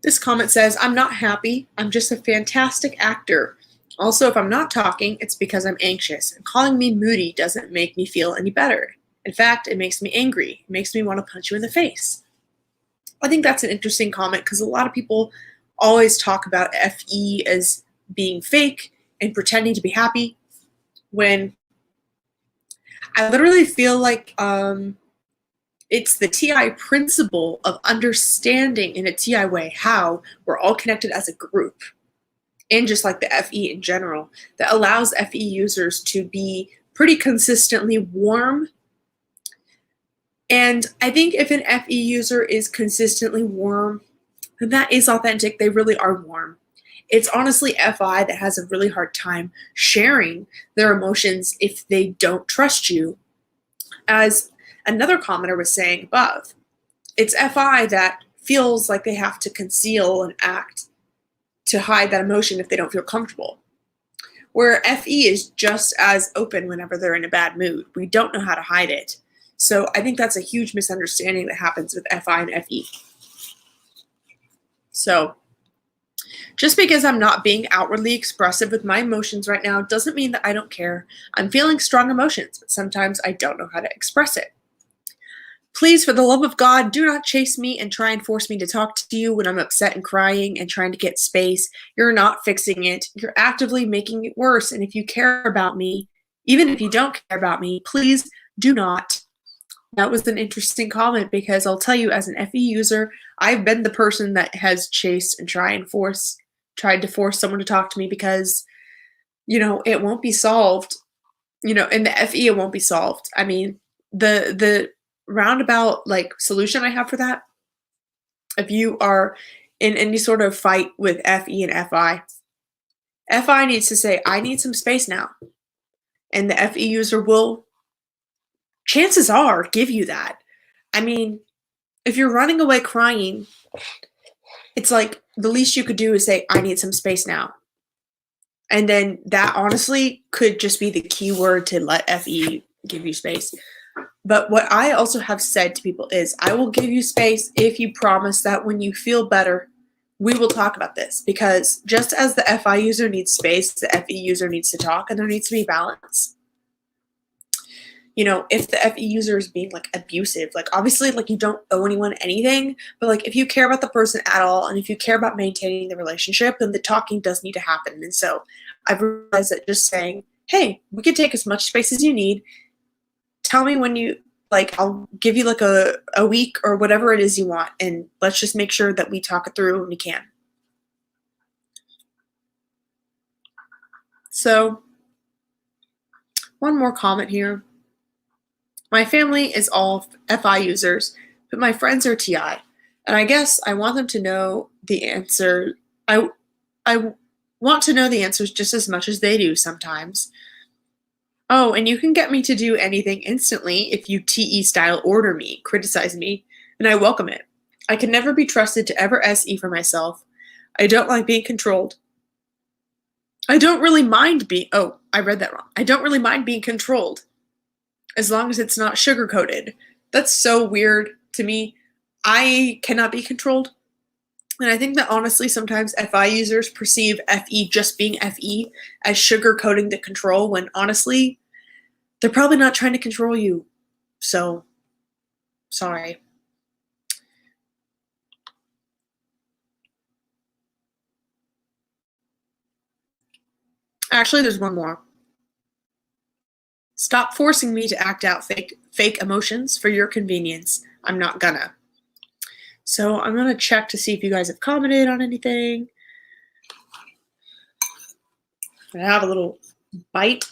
this comment says, I'm not happy. I'm just a fantastic actor. Also, if I'm not talking, it's because I'm anxious. And calling me moody doesn't make me feel any better. In fact, it makes me angry. It makes me want to punch you in the face. I think that's an interesting comment because a lot of people always talk about FE as being fake and pretending to be happy, when I literally feel like it's the TI principle of understanding in a TI way how we're all connected as a group, and just like the FE in general, that allows FE users to be pretty consistently warm. And I think if an FE user is consistently warm, then that is authentic. They really are warm. It's honestly FI that has a really hard time sharing their emotions if they don't trust you. As another commenter was saying above, it's FI that feels like they have to conceal and act to hide that emotion if they don't feel comfortable. Where FE is just as open whenever they're in a bad mood. We don't know how to hide it. So I think that's a huge misunderstanding that happens with FI and FE. So just because I'm not being outwardly expressive with my emotions right now doesn't mean that I don't care. I'm feeling strong emotions, but sometimes I don't know how to express it. Please, for the love of God, do not chase me and try and force me to talk to you when I'm upset and crying and trying to get space. You're not fixing it. You're actively making it worse. And if you care about me, even if you don't care about me, please do not. That was an interesting comment because I'll tell you, as an FE user, I've been the person that has chased and tried to force someone to talk to me because, it won't be solved. In the FE, it won't be solved. I mean, the roundabout solution I have for that, if you are in any sort of fight with FE and FI needs to say, I need some space now. And the FE user will, chances are, give you that. I mean, if you're running away crying, it's like the least you could do is say, I need some space now. And then that honestly could just be the key word to let FE give you space. But what I also have said to people is, I will give you space if you promise that when you feel better, we will talk about this. Because just as the FI user needs space, the FE user needs to talk, and there needs to be balance. If the FE user is being abusive, obviously you don't owe anyone anything, but if you care about the person at all, and if you care about maintaining the relationship, then the talking does need to happen. And so I've realized that just saying, hey, we can take as much space as you need. Tell me when you, I'll give you a week or whatever it is you want, and let's just make sure that we talk it through when we can. So, one more comment here. My family is all FI users, but my friends are TI, and I guess I want them to know the answer. I want to know the answers just as much as they do sometimes. Oh, and you can get me to do anything instantly if you TE style order me, criticize me, and I welcome it. I can never be trusted to ever SE for myself. I don't like being controlled. I don't really mind being, I read that wrong. I don't really mind being controlled as long as it's not sugar-coated. That's so weird to me. I cannot be controlled. And I think that honestly, sometimes FI users perceive FE just being FE as sugar-coating the control, when honestly, they're probably not trying to control you. So, sorry. Actually, there's one more. Stop forcing me to act out fake emotions for your convenience. I'm not gonna. So I'm gonna check to see if you guys have commented on anything. I have a little bite.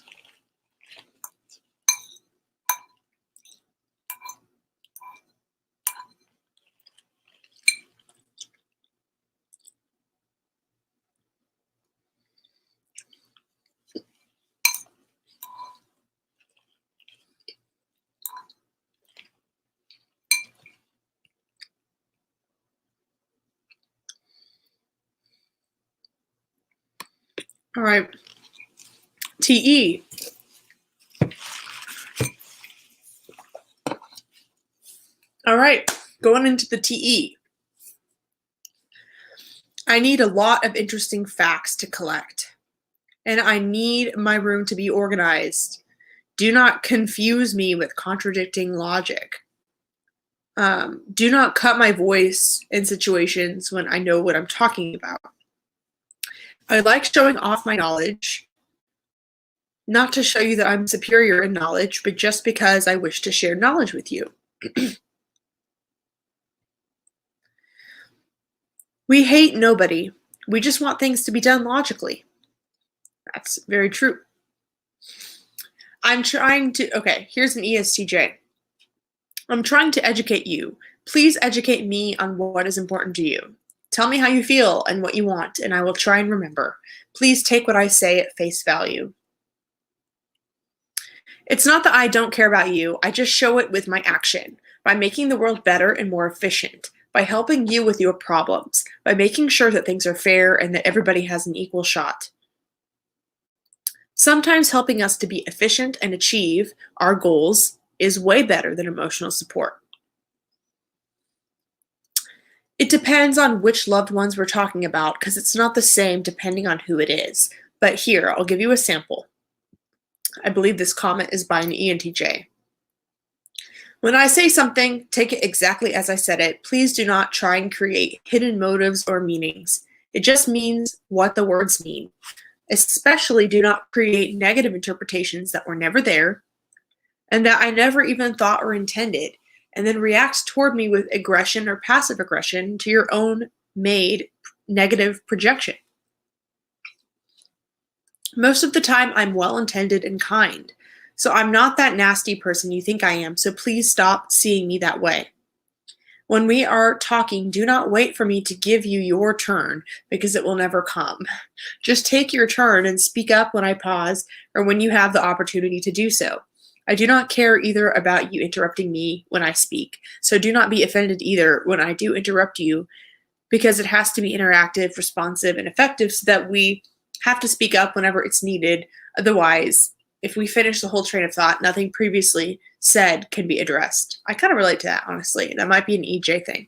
All right. TE. All right. Going into the TE. I need a lot of interesting facts to collect, and I need my room to be organized. Do not confuse me with contradicting logic. Do not cut my voice in situations when I know what I'm talking about. I like showing off my knowledge, not to show you that I'm superior in knowledge, but just because I wish to share knowledge with you. We hate nobody. We just want things to be done logically. That's very true. Okay, here's an ESTJ. I'm trying to educate you. Please educate me on what is important to you. Tell me how you feel and what you want, and I will try and remember. Please take what I say at face value. It's not that I don't care about you. I just show it with my action, by making the world better and more efficient, by helping you with your problems, by making sure that things are fair and that everybody has an equal shot. Sometimes helping us to be efficient and achieve our goals is way better than emotional support. It depends on which loved ones we're talking about, because it's not the same depending on who it is. But here, I'll give you a sample. I believe this comment is by an ENTJ. When I say something, take it exactly as I said it. Please do not try and create hidden motives or meanings. It just means what the words mean. Especially do not create negative interpretations that were never there and that I never even thought or intended, and then react toward me with aggression or passive aggression to your own made negative projection. Most of the time, I'm well-intended and kind, so I'm not that nasty person you think I am, so please stop seeing me that way. When we are talking, do not wait for me to give you your turn, because it will never come. Just take your turn and speak up when I pause or when you have the opportunity to do so. I do not care either about you interrupting me when I speak, so do not be offended either when I do interrupt you, because it has to be interactive, responsive, and effective so that we have to speak up whenever it's needed. Otherwise, if we finish the whole train of thought, nothing previously said can be addressed. I kind of relate to that, honestly. That might be an EJ thing.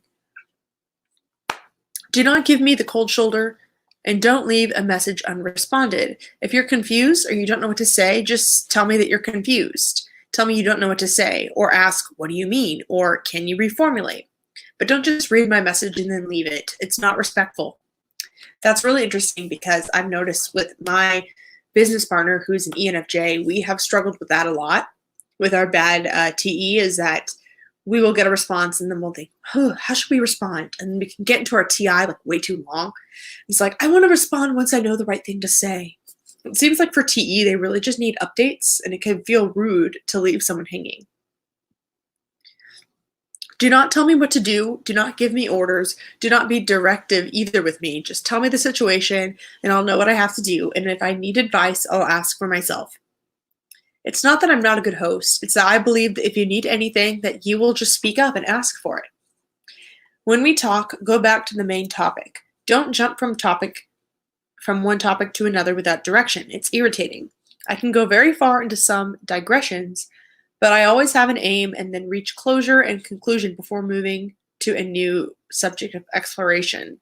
Do not give me the cold shoulder, and don't leave a message unresponded. If you're confused or you don't know what to say, just tell me that you're confused. Tell me you don't know what to say, or ask, what do you mean? Or can you reformulate? But don't just read my message and then leave it. It's not respectful. That's really interesting because I've noticed with my business partner who's an ENFJ, we have struggled with that a lot. With our bad TE is that we will get a response and then we'll think, oh, how should we respond? And we can get into our TI like way too long. It's like, I want to respond once I know the right thing to say. It seems like for TE, they really just need updates, and it can feel rude to leave someone hanging. Do not tell me what to do. Do not give me orders. Do not be directive either with me. Just tell me the situation and I'll know what I have to do. And if I need advice, I'll ask for myself. It's not that I'm not a good host. It's that I believe that if you need anything, that you will just speak up and ask for it. When we talk, go back to the main topic. Don't jump from one topic to another without direction. It's irritating. I can go very far into some digressions, but I always have an aim and then reach closure and conclusion before moving to a new subject of exploration.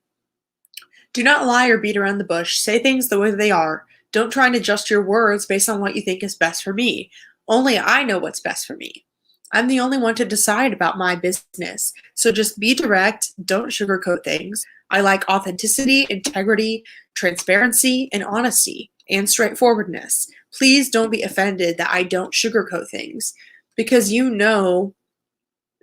Do not lie or beat around the bush. Say things the way they are. Don't try and adjust your words based on what you think is best for me. Only I know what's best for me. I'm the only one to decide about my business. So just be direct, don't sugarcoat things. I like authenticity, integrity, transparency, and honesty, and straightforwardness. Please don't be offended that I don't sugarcoat things, because you know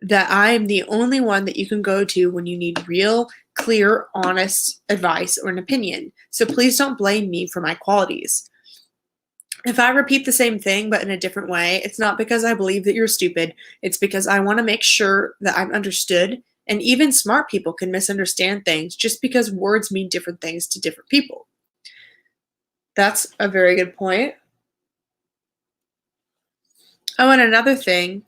that I am the only one that you can go to when you need real, clear, honest advice or an opinion. So please don't blame me for my qualities. If I repeat the same thing but in a different way, it's not because I believe that you're stupid. It's because I want to make sure that I'm understood. And even smart people can misunderstand things just because words mean different things to different people. That's a very good point. Oh, and another thing,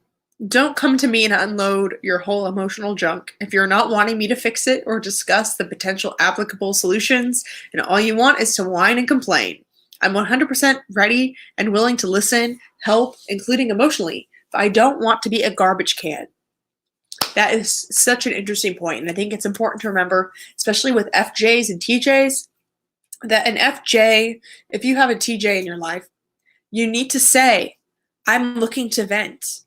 don't come to me and unload your whole emotional junk if you're not wanting me to fix it or discuss the potential applicable solutions, and all you want is to whine and complain. I'm 100% ready and willing to listen, help, including emotionally, but I don't want to be a garbage can. That is such an interesting point, and I think it's important to remember, especially with FJs and TJs, that an FJ, if you have a TJ in your life, you need to say, I'm looking to vent,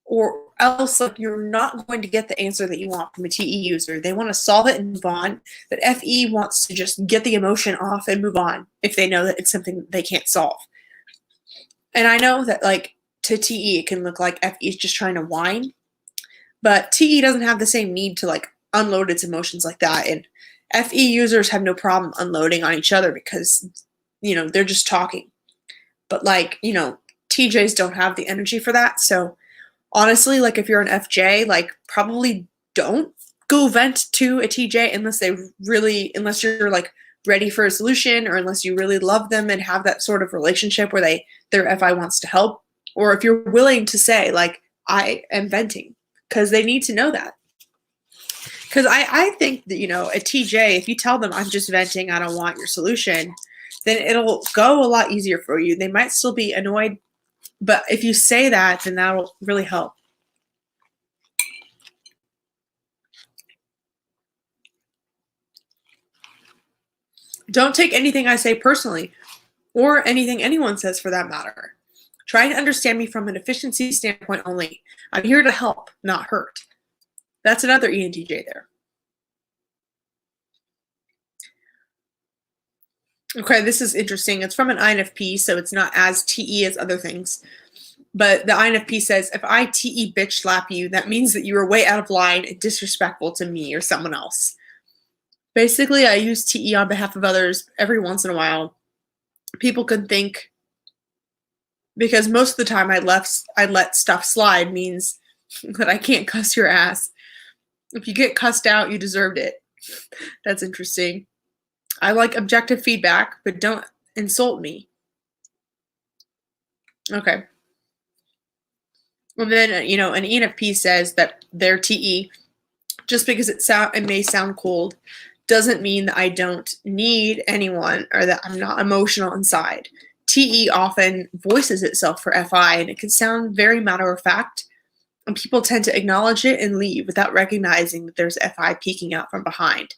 or else like you're not going to get the answer that you want from a TE user. They want to solve it and move on, but FE wants to just get the emotion off and move on if they know that it's something that they can't solve. And I know that like to TE it can look like FE is just trying to whine, but TE doesn't have the same need to like unload its emotions like that. And FE users have no problem unloading on each other because they're just talking. But like, TJs don't have the energy for that. So honestly, like if you're an FJ, like probably don't go vent to a TJ unless you're like ready for a solution, or unless you really love them and have that sort of relationship where their FI wants to help, or if you're willing to say like, I am venting, because they need to know that. Because I think that, a TJ, if you tell them I'm just venting, I don't want your solution, then it'll go a lot easier for you. They might still be annoyed, but if you say that, then that'll really help. Don't take anything I say personally, or anything anyone says for that matter. Try to understand me from an efficiency standpoint only. I'm here to help, not hurt. That's another ENTJ there. Okay, this is interesting. It's from an INFP, so it's not as TE as other things. But the INFP says, if I TE bitch slap you, that means that you are way out of line and disrespectful to me or someone else. Basically, I use TE on behalf of others every once in a while. People could think, because most of the time I let stuff slide means that I can't cuss your ass. If you get cussed out, you deserved it. That's interesting. I like objective feedback, but don't insult me. Okay. And then, an ENFP says that their TE, just because it may sound cold, doesn't mean that I don't need anyone or that I'm not emotional inside. TE often voices itself for FI, and it can sound very matter of fact, and people tend to acknowledge it and leave without recognizing that there's FI peeking out from behind.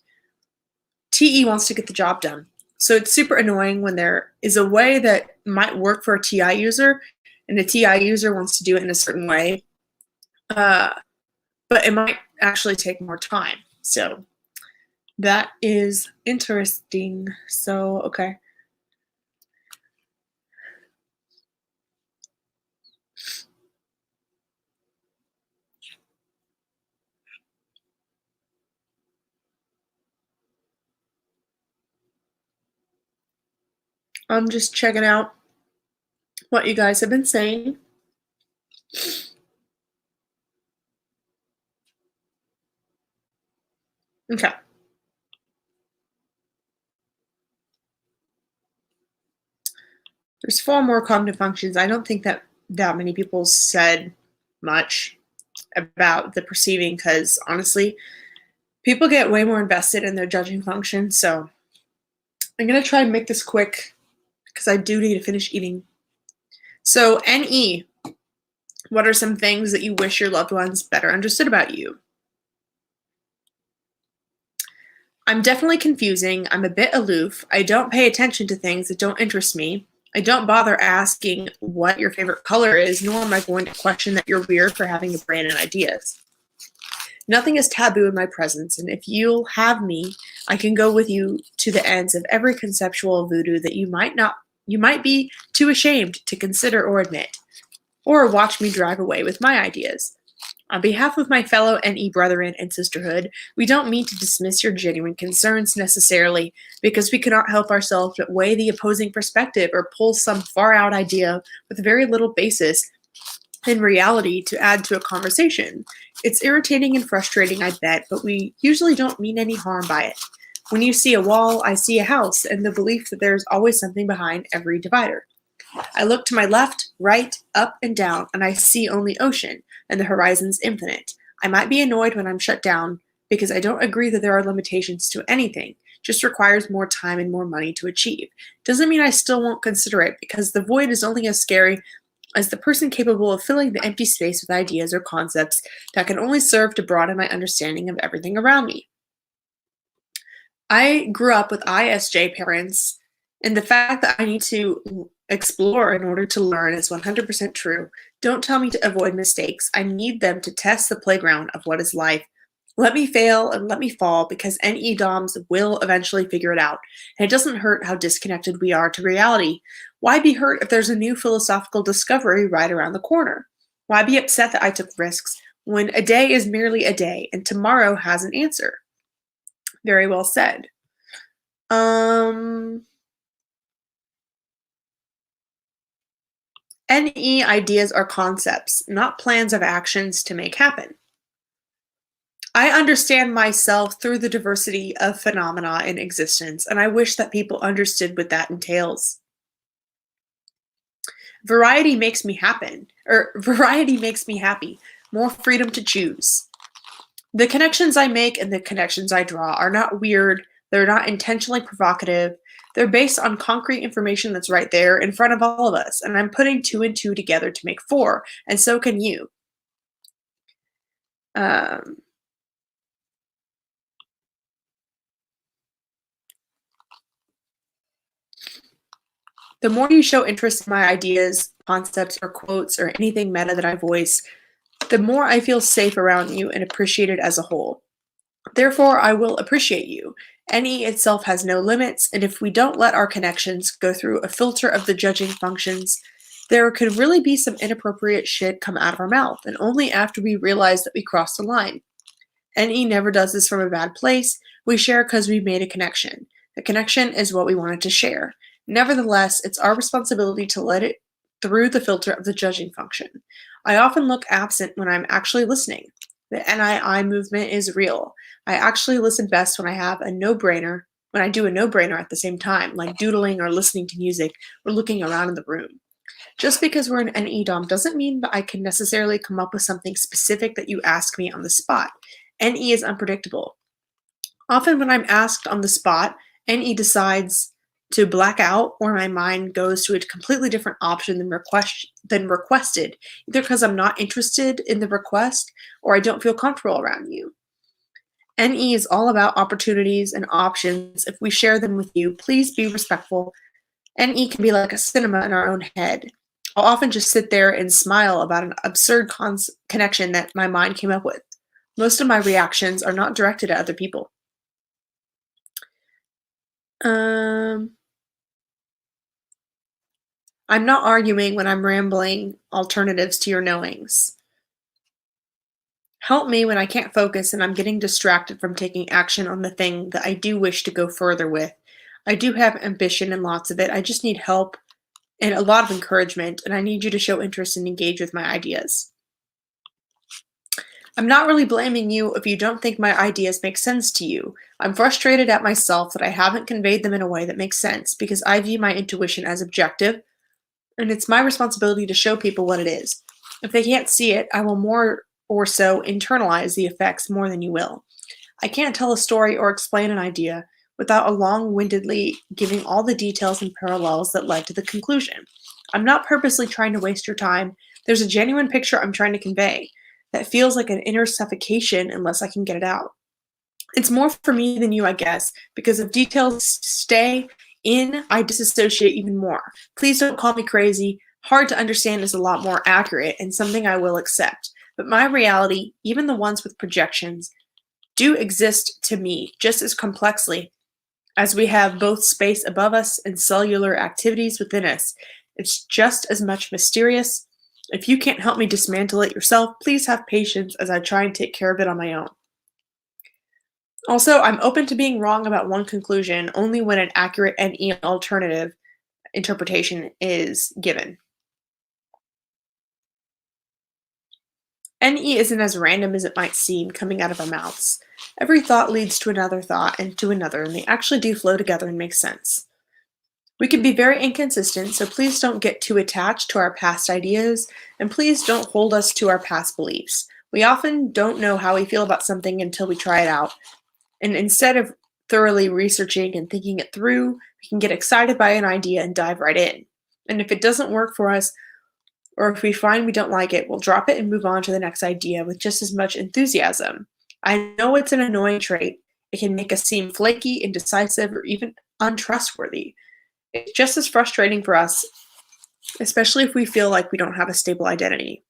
TE wants to get the job done. So it's super annoying when there is a way that might work for a TI user, and the TI user wants to do it in a certain way, but it might actually take more time. So that is interesting. So, okay. I'm just checking out what you guys have been saying. Okay. There's 4 more cognitive functions. I don't think that many people said much about the perceiving, because honestly, people get way more invested in their judging function. So I'm going to try and make this quick because I do need to finish eating. So NE, what are some things that you wish your loved ones better understood about you? I'm definitely confusing. I'm a bit aloof. I don't pay attention to things that don't interest me. I don't bother asking what your favorite color is, nor am I going to question that you're weird for having a brain and ideas. Nothing is taboo in my presence, and if you'll have me, I can go with you to the ends of every conceptual voodoo that you might be too ashamed to consider or admit, or watch me drive away with my ideas. On behalf of my fellow NE brethren and sisterhood, we don't mean to dismiss your genuine concerns necessarily, because we cannot help ourselves but weigh the opposing perspective or pull some far-out idea with very little basis in reality to add to a conversation. It's irritating and frustrating, I bet, but we usually don't mean any harm by it. When you see a wall, I see a house, and the belief that there's always something behind every divider. I look to my left, right, up, and down, and I see only ocean, and the horizon's infinite. I might be annoyed when I'm shut down, because I don't agree that there are limitations to anything, just requires more time and more money to achieve. Doesn't mean I still won't consider it, because the void is only as scary as the person capable of filling the empty space with ideas or concepts that can only serve to broaden my understanding of everything around me. I grew up with ISJ parents, and the fact that I need to explore in order to learn is 100% true. Don't tell me to avoid mistakes. I need them to test the playground of what is life. Let me fail and let me fall, because NE DOMs will eventually figure it out. And it doesn't hurt how disconnected we are to reality. Why be hurt if there's a new philosophical discovery right around the corner? Why be upset that I took risks when a day is merely a day and tomorrow has an answer? Very well said. NE ideas are concepts, not plans of actions to make happen. I understand myself through the diversity of phenomena in existence, and I wish that people understood what that entails. Variety makes me happy. More freedom to choose. The connections I make and the connections I draw are not weird. They're not intentionally provocative. They're based on concrete information that's right there in front of all of us, and I'm putting 2 and 2 together to make 4, and so can you. The more you show interest in my ideas, concepts, or quotes, or anything meta that I voice, the more I feel safe around you and appreciated as a whole. Therefore, I will appreciate you. NE itself has no limits, and if we don't let our connections go through a filter of the judging functions, there could really be some inappropriate shit come out of our mouth, and only after we realize that we crossed the line. NE never does this from a bad place. We share because we made a connection. The connection is what we wanted to share. Nevertheless, it's our responsibility to let it through the filter of the judging function. I often look absent when I'm actually listening. The NII movement is real. I actually listen best when I have a no-brainer, when I do a no-brainer at the same time, like doodling or listening to music or looking around in the room. Just because we're an NE DOM doesn't mean that I can necessarily come up with something specific that you ask me on the spot. NE is unpredictable. Often when I'm asked on the spot, NE decides to black out, or my mind goes to a completely different option than requested, either because I'm not interested in the request or I don't feel comfortable around you. NE is all about opportunities and options. If we share them with you, please be respectful. NE can be like a cinema in our own head. I'll often just sit there and smile about an absurd connection that my mind came up with. Most of my reactions are not directed at other people. I'm not arguing when I'm rambling alternatives to your knowings. Help me when I can't focus and I'm getting distracted from taking action on the thing that I do wish to go further with. I do have ambition and lots of it. I just need help and a lot of encouragement, and I need you to show interest and engage with my ideas. I'm not really blaming you if you don't think my ideas make sense to you. I'm frustrated at myself that I haven't conveyed them in a way that makes sense, because I view my intuition as objective, and it's my responsibility to show people what it is. If they can't see it, I will more or so internalize the effects more than you will. I can't tell a story or explain an idea without a long-windedly giving all the details and parallels that led to the conclusion. I'm not purposely trying to waste your time. There's a genuine picture I'm trying to convey that feels like an inner suffocation unless I can get it out. It's more for me than you, I guess, because if details stay, in, I disassociate even more. Please don't call me crazy. Hard to understand is a lot more accurate and something I will accept. But my reality, even the ones with projections, do exist to me just as complexly as we have both space above us and cellular activities within us. It's just as much mysterious. If you can't help me dismantle it yourself, please have patience as I try and take care of it on my own. Also, I'm open to being wrong about one conclusion only when an accurate and alternative interpretation is given. NE isn't as random as it might seem coming out of our mouths. Every thought leads to another thought and to another, and they actually do flow together and make sense. We can be very inconsistent, so please don't get too attached to our past ideas, and please don't hold us to our past beliefs. We often don't know how we feel about something until we try it out, and instead of thoroughly researching and thinking it through, we can get excited by an idea and dive right in. And if it doesn't work for us, or if we find we don't like it, we'll drop it and move on to the next idea with just as much enthusiasm. I know it's an annoying trait. It can make us seem flaky, indecisive, or even untrustworthy. It's just as frustrating for us, especially if we feel like we don't have a stable identity.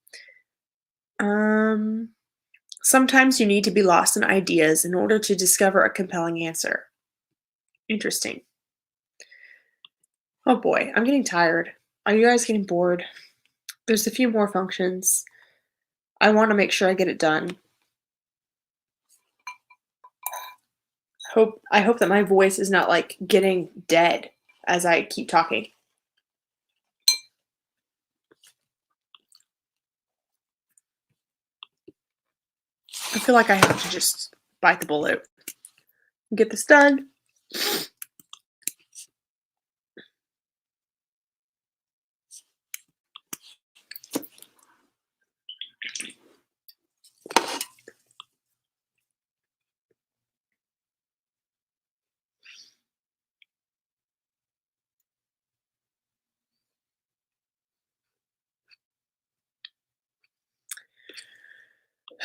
Sometimes you need to be lost in ideas in order to discover a compelling answer. Interesting. Oh boy, I'm getting tired. Are you guys getting bored? There's a few more functions. I want to make sure I get it done. I hope that my voice is not like getting dead as I keep talking. I feel like I have to just bite the bullet and get this done.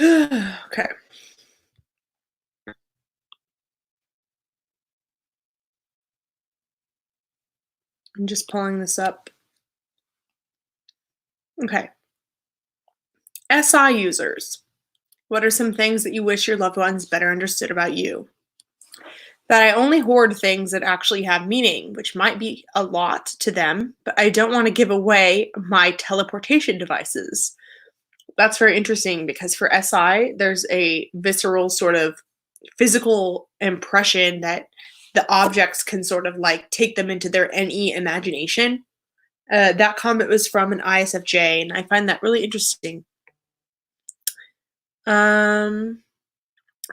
Okay. I'm just pulling this up. Okay. SI users. What are some things that you wish your loved ones better understood about you? That I only hoard things that actually have meaning, which might be a lot to them, but I don't want to give away my teleportation devices. That's very interesting because for SI, there's a visceral sort of physical impression that the objects can sort of like take them into their NE imagination. That comment was from an ISFJ, and I find that really interesting.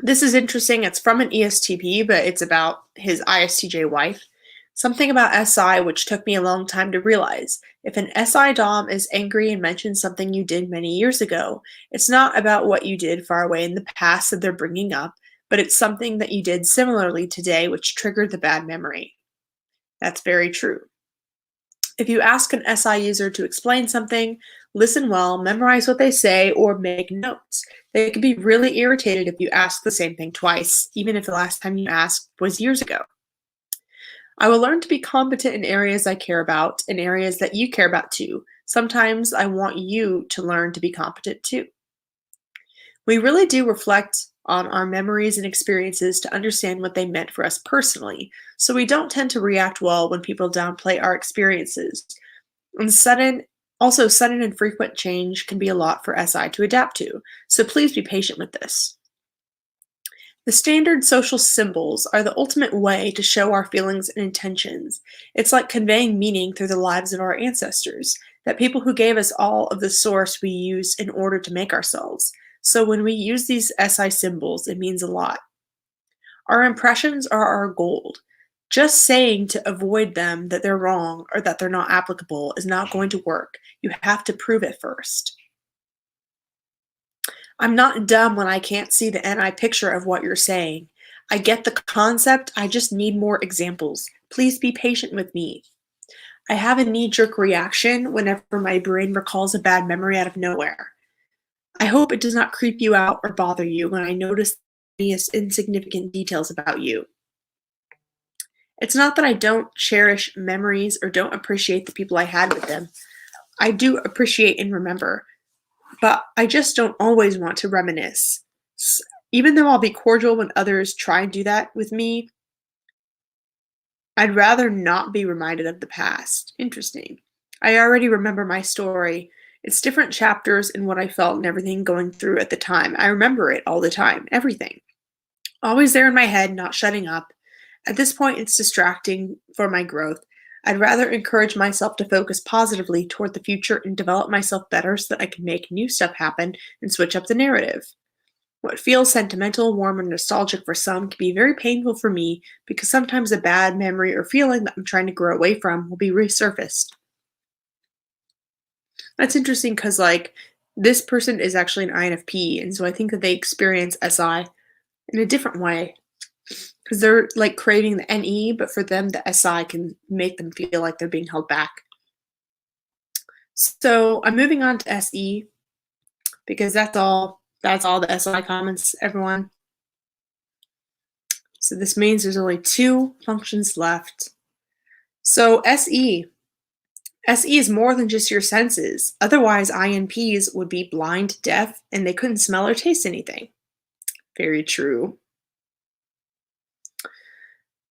This is interesting. It's from an ESTP, but it's about his ISTJ wife. Something about SI which took me a long time to realize. If an SI Dom is angry and mentions something you did many years ago, it's not about what you did far away in the past that they're bringing up, but it's something that you did similarly today which triggered the bad memory. That's very true. If you ask an SI user to explain something, listen well, memorize what they say, or make notes. They could be really irritated if you ask the same thing twice, even if the last time you asked was years ago. I will learn to be competent in areas I care about, in areas that you care about too. Sometimes I want you to learn to be competent too. We really do reflect on our memories and experiences to understand what they meant for us personally, so we don't tend to react well when people downplay our experiences. And sudden and frequent change can be a lot for SI to adapt to, so please be patient with this. The standard social symbols are the ultimate way to show our feelings and intentions. It's like conveying meaning through the lives of our ancestors, that people who gave us all of the source we use in order to make ourselves. So when we use these SI symbols, it means a lot. Our impressions are our gold. Just saying to avoid them that they're wrong or that they're not applicable is not going to work. You have to prove it first. I'm not dumb when I can't see the NI picture of what you're saying. I get the concept, I just need more examples. Please be patient with me. I have a knee-jerk reaction whenever my brain recalls a bad memory out of nowhere. I hope it does not creep you out or bother you when I notice these insignificant details about you. It's not that I don't cherish memories or don't appreciate the people I had with them. I do appreciate and remember, but I just don't always want to reminisce. Even though I'll be cordial when others try and do that with me, I'd rather not be reminded of the past. Interesting. I already remember my story. It's different chapters and what I felt and everything going through at the time. I remember it all the time, everything. Always there in my head, not shutting up. At this point, it's distracting for my growth. I'd rather encourage myself to focus positively toward the future and develop myself better so that I can make new stuff happen and switch up the narrative. What feels sentimental, warm, and nostalgic for some can be very painful for me because sometimes a bad memory or feeling that I'm trying to grow away from will be resurfaced. That's interesting because, like, this person is actually an INFP, and so I think that they experience SI in a different way because they're like craving the NE, but for them, the SI can make them feel like they're being held back. So I'm moving on to SE because that's all. That's all the SI comments, everyone. So this means there's only 2 functions left. So SE. SE is more than just your senses. Otherwise, INPs would be blind, deaf, and they couldn't smell or taste anything. Very true.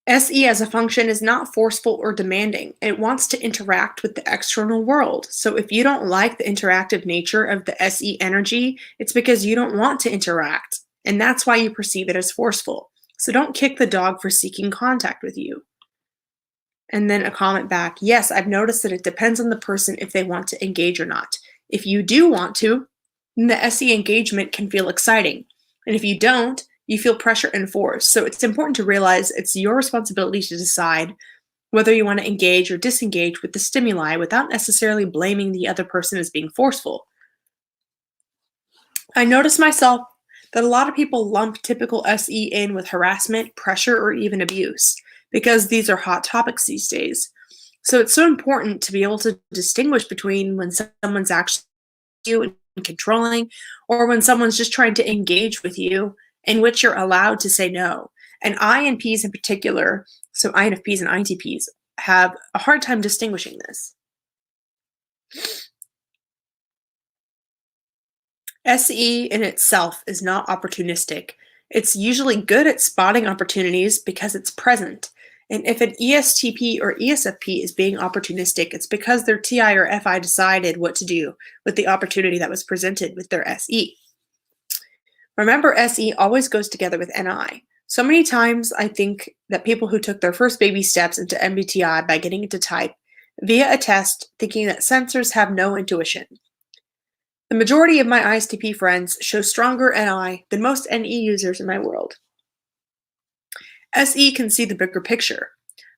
SE as a function is not forceful or demanding. It wants to interact with the external world. So if you don't like the interactive nature of the SE energy, it's because you don't want to interact. And that's why you perceive it as forceful. So don't kick the dog for seeking contact with you. And then a comment back, yes, I've noticed that it depends on the person if they want to engage or not. If you do want to, then the SE engagement can feel exciting. And if you don't, you feel pressure and force. So it's important to realize it's your responsibility to decide whether you want to engage or disengage with the stimuli without necessarily blaming the other person as being forceful. I notice myself that a lot of people lump typical SE in with harassment, pressure, or even abuse because these are hot topics these days. So it's so important to be able to distinguish between when someone's actually you and controlling or when someone's just trying to engage with you in which you're allowed to say no. And INPs in particular, so INFPs and INTPs, have a hard time distinguishing this. SE in itself is not opportunistic. It's usually good at spotting opportunities because it's present. And if an ESTP or ESFP is being opportunistic, it's because their TI or FI decided what to do with the opportunity that was presented with their SE. Remember, SE always goes together with NI. So many times I think that people who took their first baby steps into MBTI by getting into type via a test thinking that sensors have no intuition. The majority of my ISTP friends show stronger NI than most NE users in my world. SE can see the bigger picture.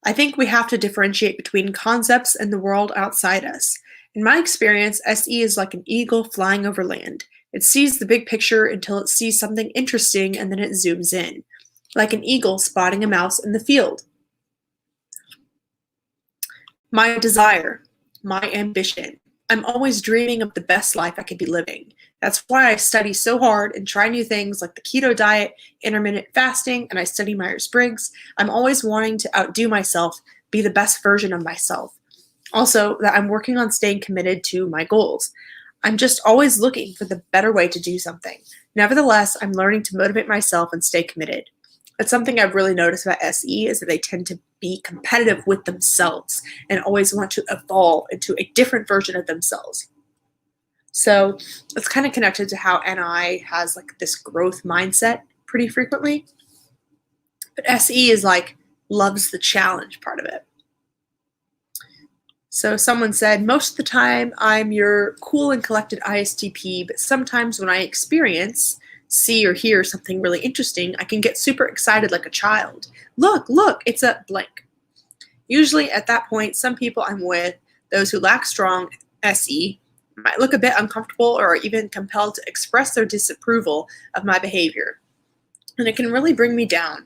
I think we have to differentiate between concepts and the world outside us. In my experience, SE is like an eagle flying over land. It sees the big picture until it sees something interesting and then it zooms in, like an eagle spotting a mouse in the field. My desire, my ambition. I'm always dreaming of the best life I could be living. That's why I study so hard and try new things like the keto diet, intermittent fasting, and I study Myers-Briggs. I'm always wanting to outdo myself, be the best version of myself. Also, that I'm working on staying committed to my goals. I'm just always looking for the better way to do something. Nevertheless, I'm learning to motivate myself and stay committed. That's something I've really noticed about SE is that they tend to be competitive with themselves and always want to evolve into a different version of themselves. So it's kind of connected to how NI has like this growth mindset pretty frequently. But SE is like loves the challenge part of it. So someone said, most of the time I'm your cool and collected ISTP, but sometimes when I experience, see or hear something really interesting, I can get super excited like a child. Look, it's a blank. Usually at that point, some people I'm with, those who lack strong SE, might look a bit uncomfortable or even compelled to express their disapproval of my behavior. And it can really bring me down.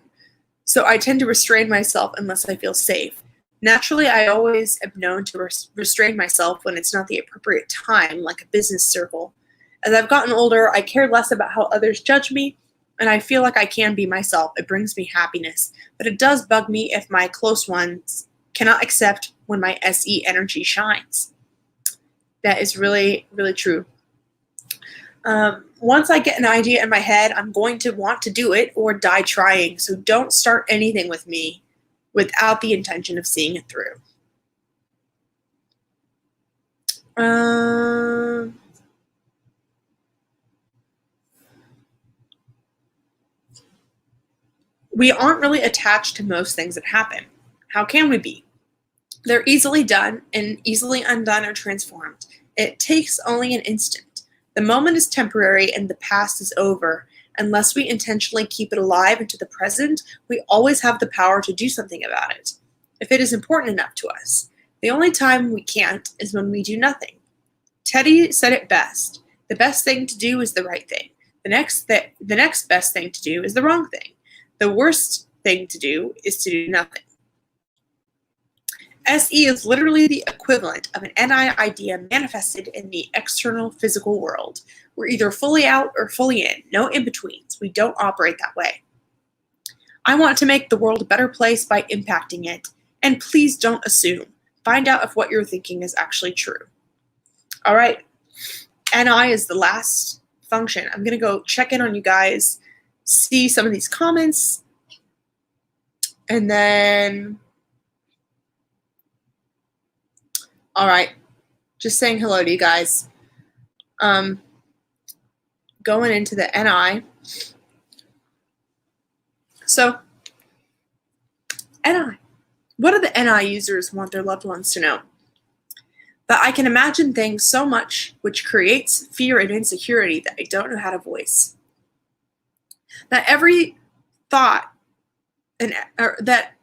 So I tend to restrain myself unless I feel safe. Naturally, I always have known to restrain myself when it's not the appropriate time, like a business circle. As I've gotten older, I care less about how others judge me and I feel like I can be myself. It brings me happiness, but it does bug me if my close ones cannot accept when my SE energy shines. That is really, really true. Once I get an idea in my head, I'm going to want to do it or die trying. So don't start anything with me without the intention of seeing it through. We aren't really attached to most things that happen. How can we be? They're easily done and easily undone or transformed. It takes only an instant. The moment is temporary and the past is over. Unless we intentionally keep it alive into the present, we always have the power to do something about it, if it is important enough to us. The only time we can't is when we do nothing. Teddy said it best. The best thing to do is the right thing. The next best thing to do is the wrong thing. The worst thing to do is to do nothing. SE is literally the equivalent of an NI idea manifested in the external physical world. We're either fully out or fully in, no in-betweens. We don't operate that way. I want to make the world a better place by impacting it, and please don't assume. Find out if what you're thinking is actually true. All right, NI is the last function. I'm going to go check in on you guys, see some of these comments, and then, all right, just saying hello to you guys. Going into the NI. So, NI. What do the NI users want their loved ones to know? That I can imagine things so much which creates fear and insecurity that I don't know how to voice. That every thought that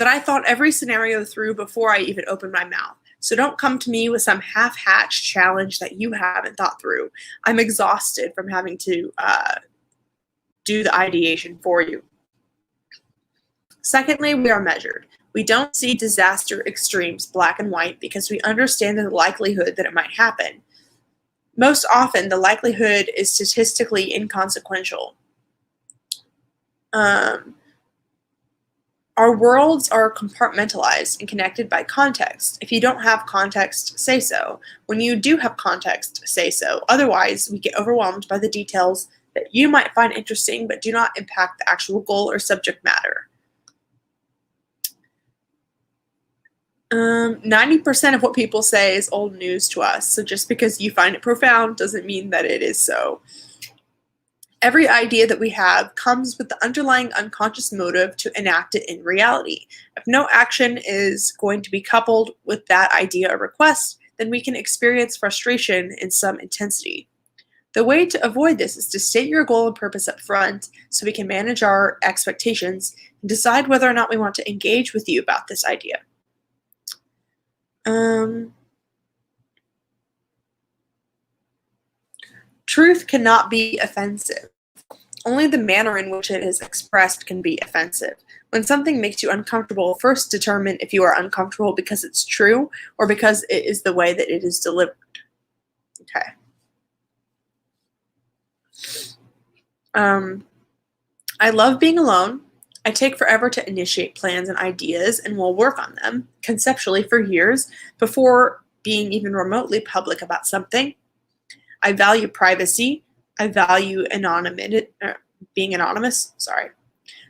I thought every scenario through before I even opened my mouth. So don't come to me with some half-hatched challenge that you haven't thought through. I'm exhausted from having to do the ideation for you. Secondly, we are measured. We don't see disaster extremes black and white because we understand the likelihood that it might happen. Most often, the likelihood is statistically inconsequential. Our worlds are compartmentalized and connected by context. If you don't have context, say so. When you do have context, say so. Otherwise, we get overwhelmed by the details that you might find interesting but do not impact the actual goal or subject matter. 90% of what people say is old news to us, so just because you find it profound doesn't mean that it is so. Every idea that we have comes with the underlying unconscious motive to enact it in reality. If no action is going to be coupled with that idea or request, then we can experience frustration in some intensity. The way to avoid this is to state your goal and purpose up front so we can manage our expectations and decide whether or not we want to engage with you about this idea. Truth cannot be offensive. Only the manner in which it is expressed can be offensive. When something makes you uncomfortable, first determine if you are uncomfortable because it's true or because it is the way that it is delivered. Okay. I love being alone. I take forever to initiate plans and ideas and will work on them conceptually for years before being even remotely public about something. I value privacy. I value being anonymous.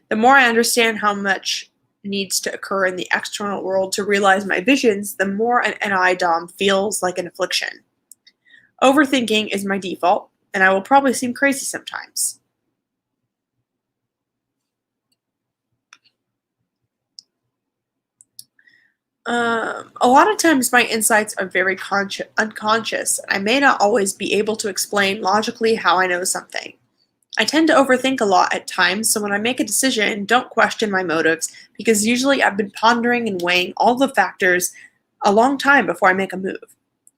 The more I understand how much needs to occur in the external world to realize my visions, the more an NI-DOM feels like an affliction. Overthinking is my default, and I will probably seem crazy sometimes. A lot of times my insights are very unconscious, and I may not always be able to explain logically how I know something. I tend to overthink a lot at times, so when I make a decision, don't question my motives, because usually I've been pondering and weighing all the factors a long time before I make a move.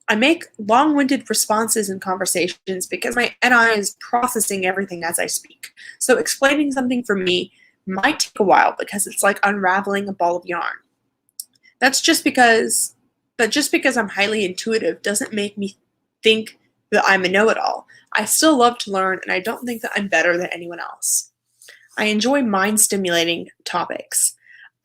I make long-winded responses in conversations because my NI is processing everything as I speak. So explaining something for me might take a while because it's like unraveling a ball of yarn. But just because I'm highly intuitive doesn't make me think that I'm a know-it-all. I still love to learn, and I don't think that I'm better than anyone else. I enjoy mind-stimulating topics.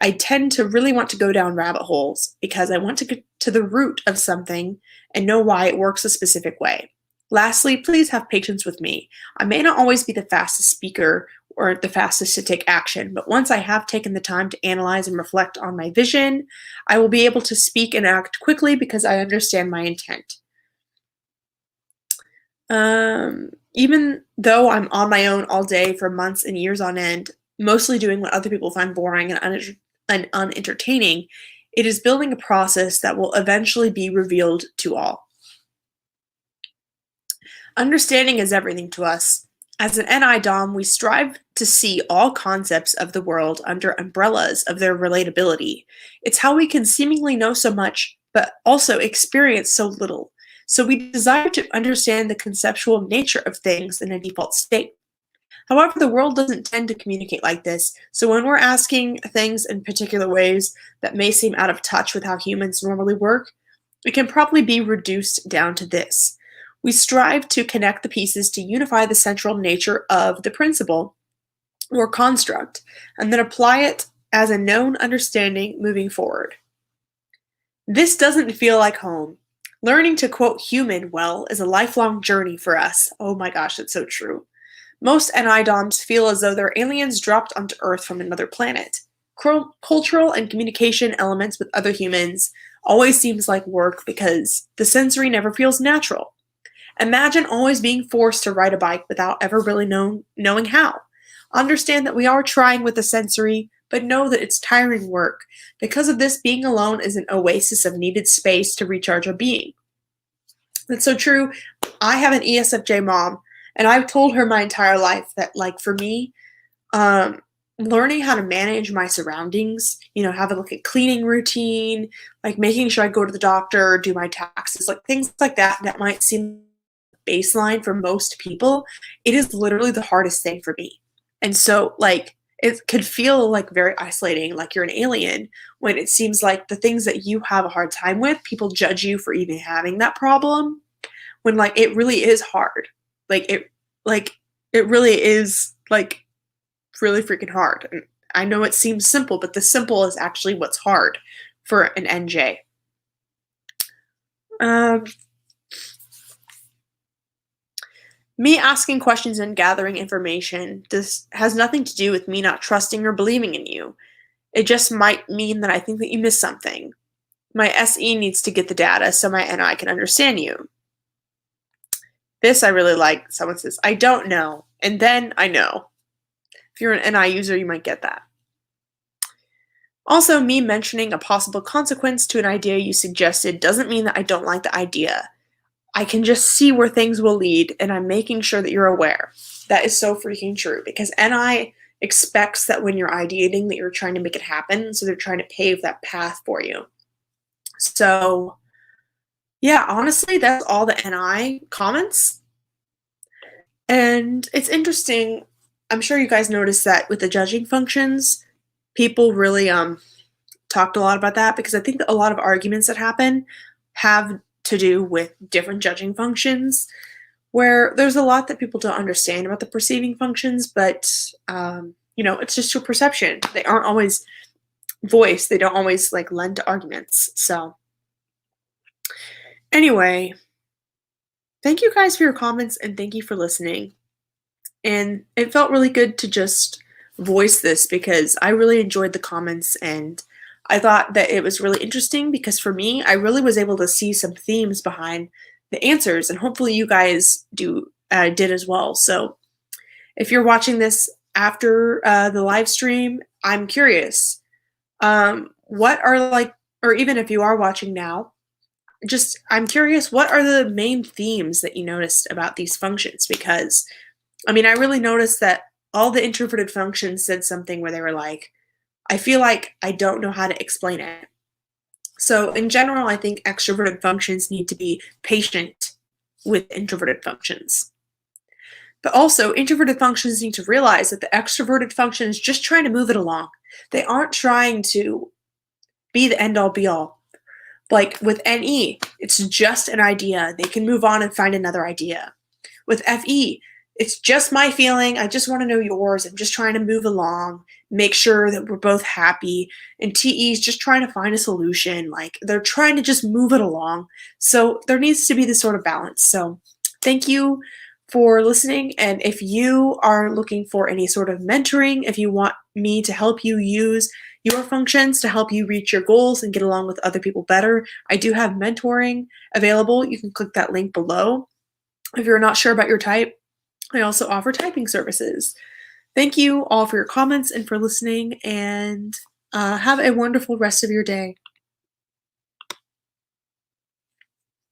I tend to really want to go down rabbit holes because I want to get to the root of something and know why it works a specific way. Lastly, please have patience with me. I may not always be the fastest speaker or the fastest to take action, but once I have taken the time to analyze and reflect on my vision, I will be able to speak and act quickly because I understand my intent. Even though I'm on my own all day for months and years on end, mostly doing what other people find boring and unentertaining, it is building a process that will eventually be revealed to all. Understanding is everything to us. As an NI Dom, we strive to see all concepts of the world under umbrellas of their relatability. It's how we can seemingly know so much, but also experience so little. So we desire to understand the conceptual nature of things in a default state. However, the world doesn't tend to communicate like this, so when we're asking things in particular ways that may seem out of touch with how humans normally work, it can probably be reduced down to this. We strive to connect the pieces to unify the central nature of the principle or construct, and then apply it as a known understanding moving forward. This doesn't feel like home. Learning to quote human well is a lifelong journey for us. Oh my gosh, it's so true. Most NI Doms feel as though they're aliens dropped onto Earth from another planet. Cultural and communication elements with other humans always seems like work because the sensory never feels natural. Imagine always being forced to ride a bike without ever really knowing how. Understand that we are trying with the sensory, but know that it's tiring work. Because of this, being alone is an oasis of needed space to recharge our being. That's so true. I have an ESFJ mom, and I've told her my entire life that, like, for me, learning how to manage my surroundings, have a cleaning routine, like making sure I go to the doctor, do my taxes, like things like that might seem baseline for most people, it is literally the hardest thing for me. And so, like, it could feel like very isolating, like you're an alien, when it seems like the things that you have a hard time with, people judge you for even having that problem, when like it really is hard. It really is like really freaking hard. And I know it seems simple, but the simple is actually what's hard for an NJ. Me asking questions and gathering information, this has nothing to do with me not trusting or believing in you. It just might mean that I think that you missed something. My SE needs to get the data so my NI can understand you. This I really like. Someone says, I don't know, and then I know. If you're an NI user, you might get that. Also, me mentioning a possible consequence to an idea you suggested doesn't mean that I don't like the idea. I can just see where things will lead, and I'm making sure that you're aware. That is so freaking true, because NI expects that when you're ideating that you're trying to make it happen, so they're trying to pave that path for you. So, yeah, honestly, that's all the NI comments. And it's interesting, I'm sure you guys noticed that with the judging functions, people really talked a lot about that, because I think that a lot of arguments that happen have to do with different judging functions, where there's a lot that people don't understand about the perceiving functions, but it's just your perception. They aren't always voiced. They don't always lend to arguments. So anyway, thank you guys for your comments, and thank you for listening. And it felt really good to just voice this, because I really enjoyed the comments, and I thought that it was really interesting, because for me, I really was able to see some themes behind the answers, and hopefully you guys did as well. So if you're watching this after the live stream, I'm curious, what are or even if you are watching now, I'm curious, what are the main themes that you noticed about these functions? Because, I really noticed that all the introverted functions said something where they were like, I feel like I don't know how to explain it. So in general, I think extroverted functions need to be patient with introverted functions. But also, introverted functions need to realize that the extroverted function is just trying to move it along. They aren't trying to be the end-all be-all. Like with NE, it's just an idea. They can move on and find another idea. With FE, it's just my feeling. I just want to know yours. I'm just trying to move along, make sure that we're both happy. And TE is just trying to find a solution. Like they're trying to just move it along. So there needs to be this sort of balance. So thank you for listening. And if you are looking for any sort of mentoring, if you want me to help you use your functions to help you reach your goals and get along with other people better, I do have mentoring available. You can click that link below. If you're not sure about your type, I also offer typing services. Thank you all for your comments and for listening, and have a wonderful rest of your day.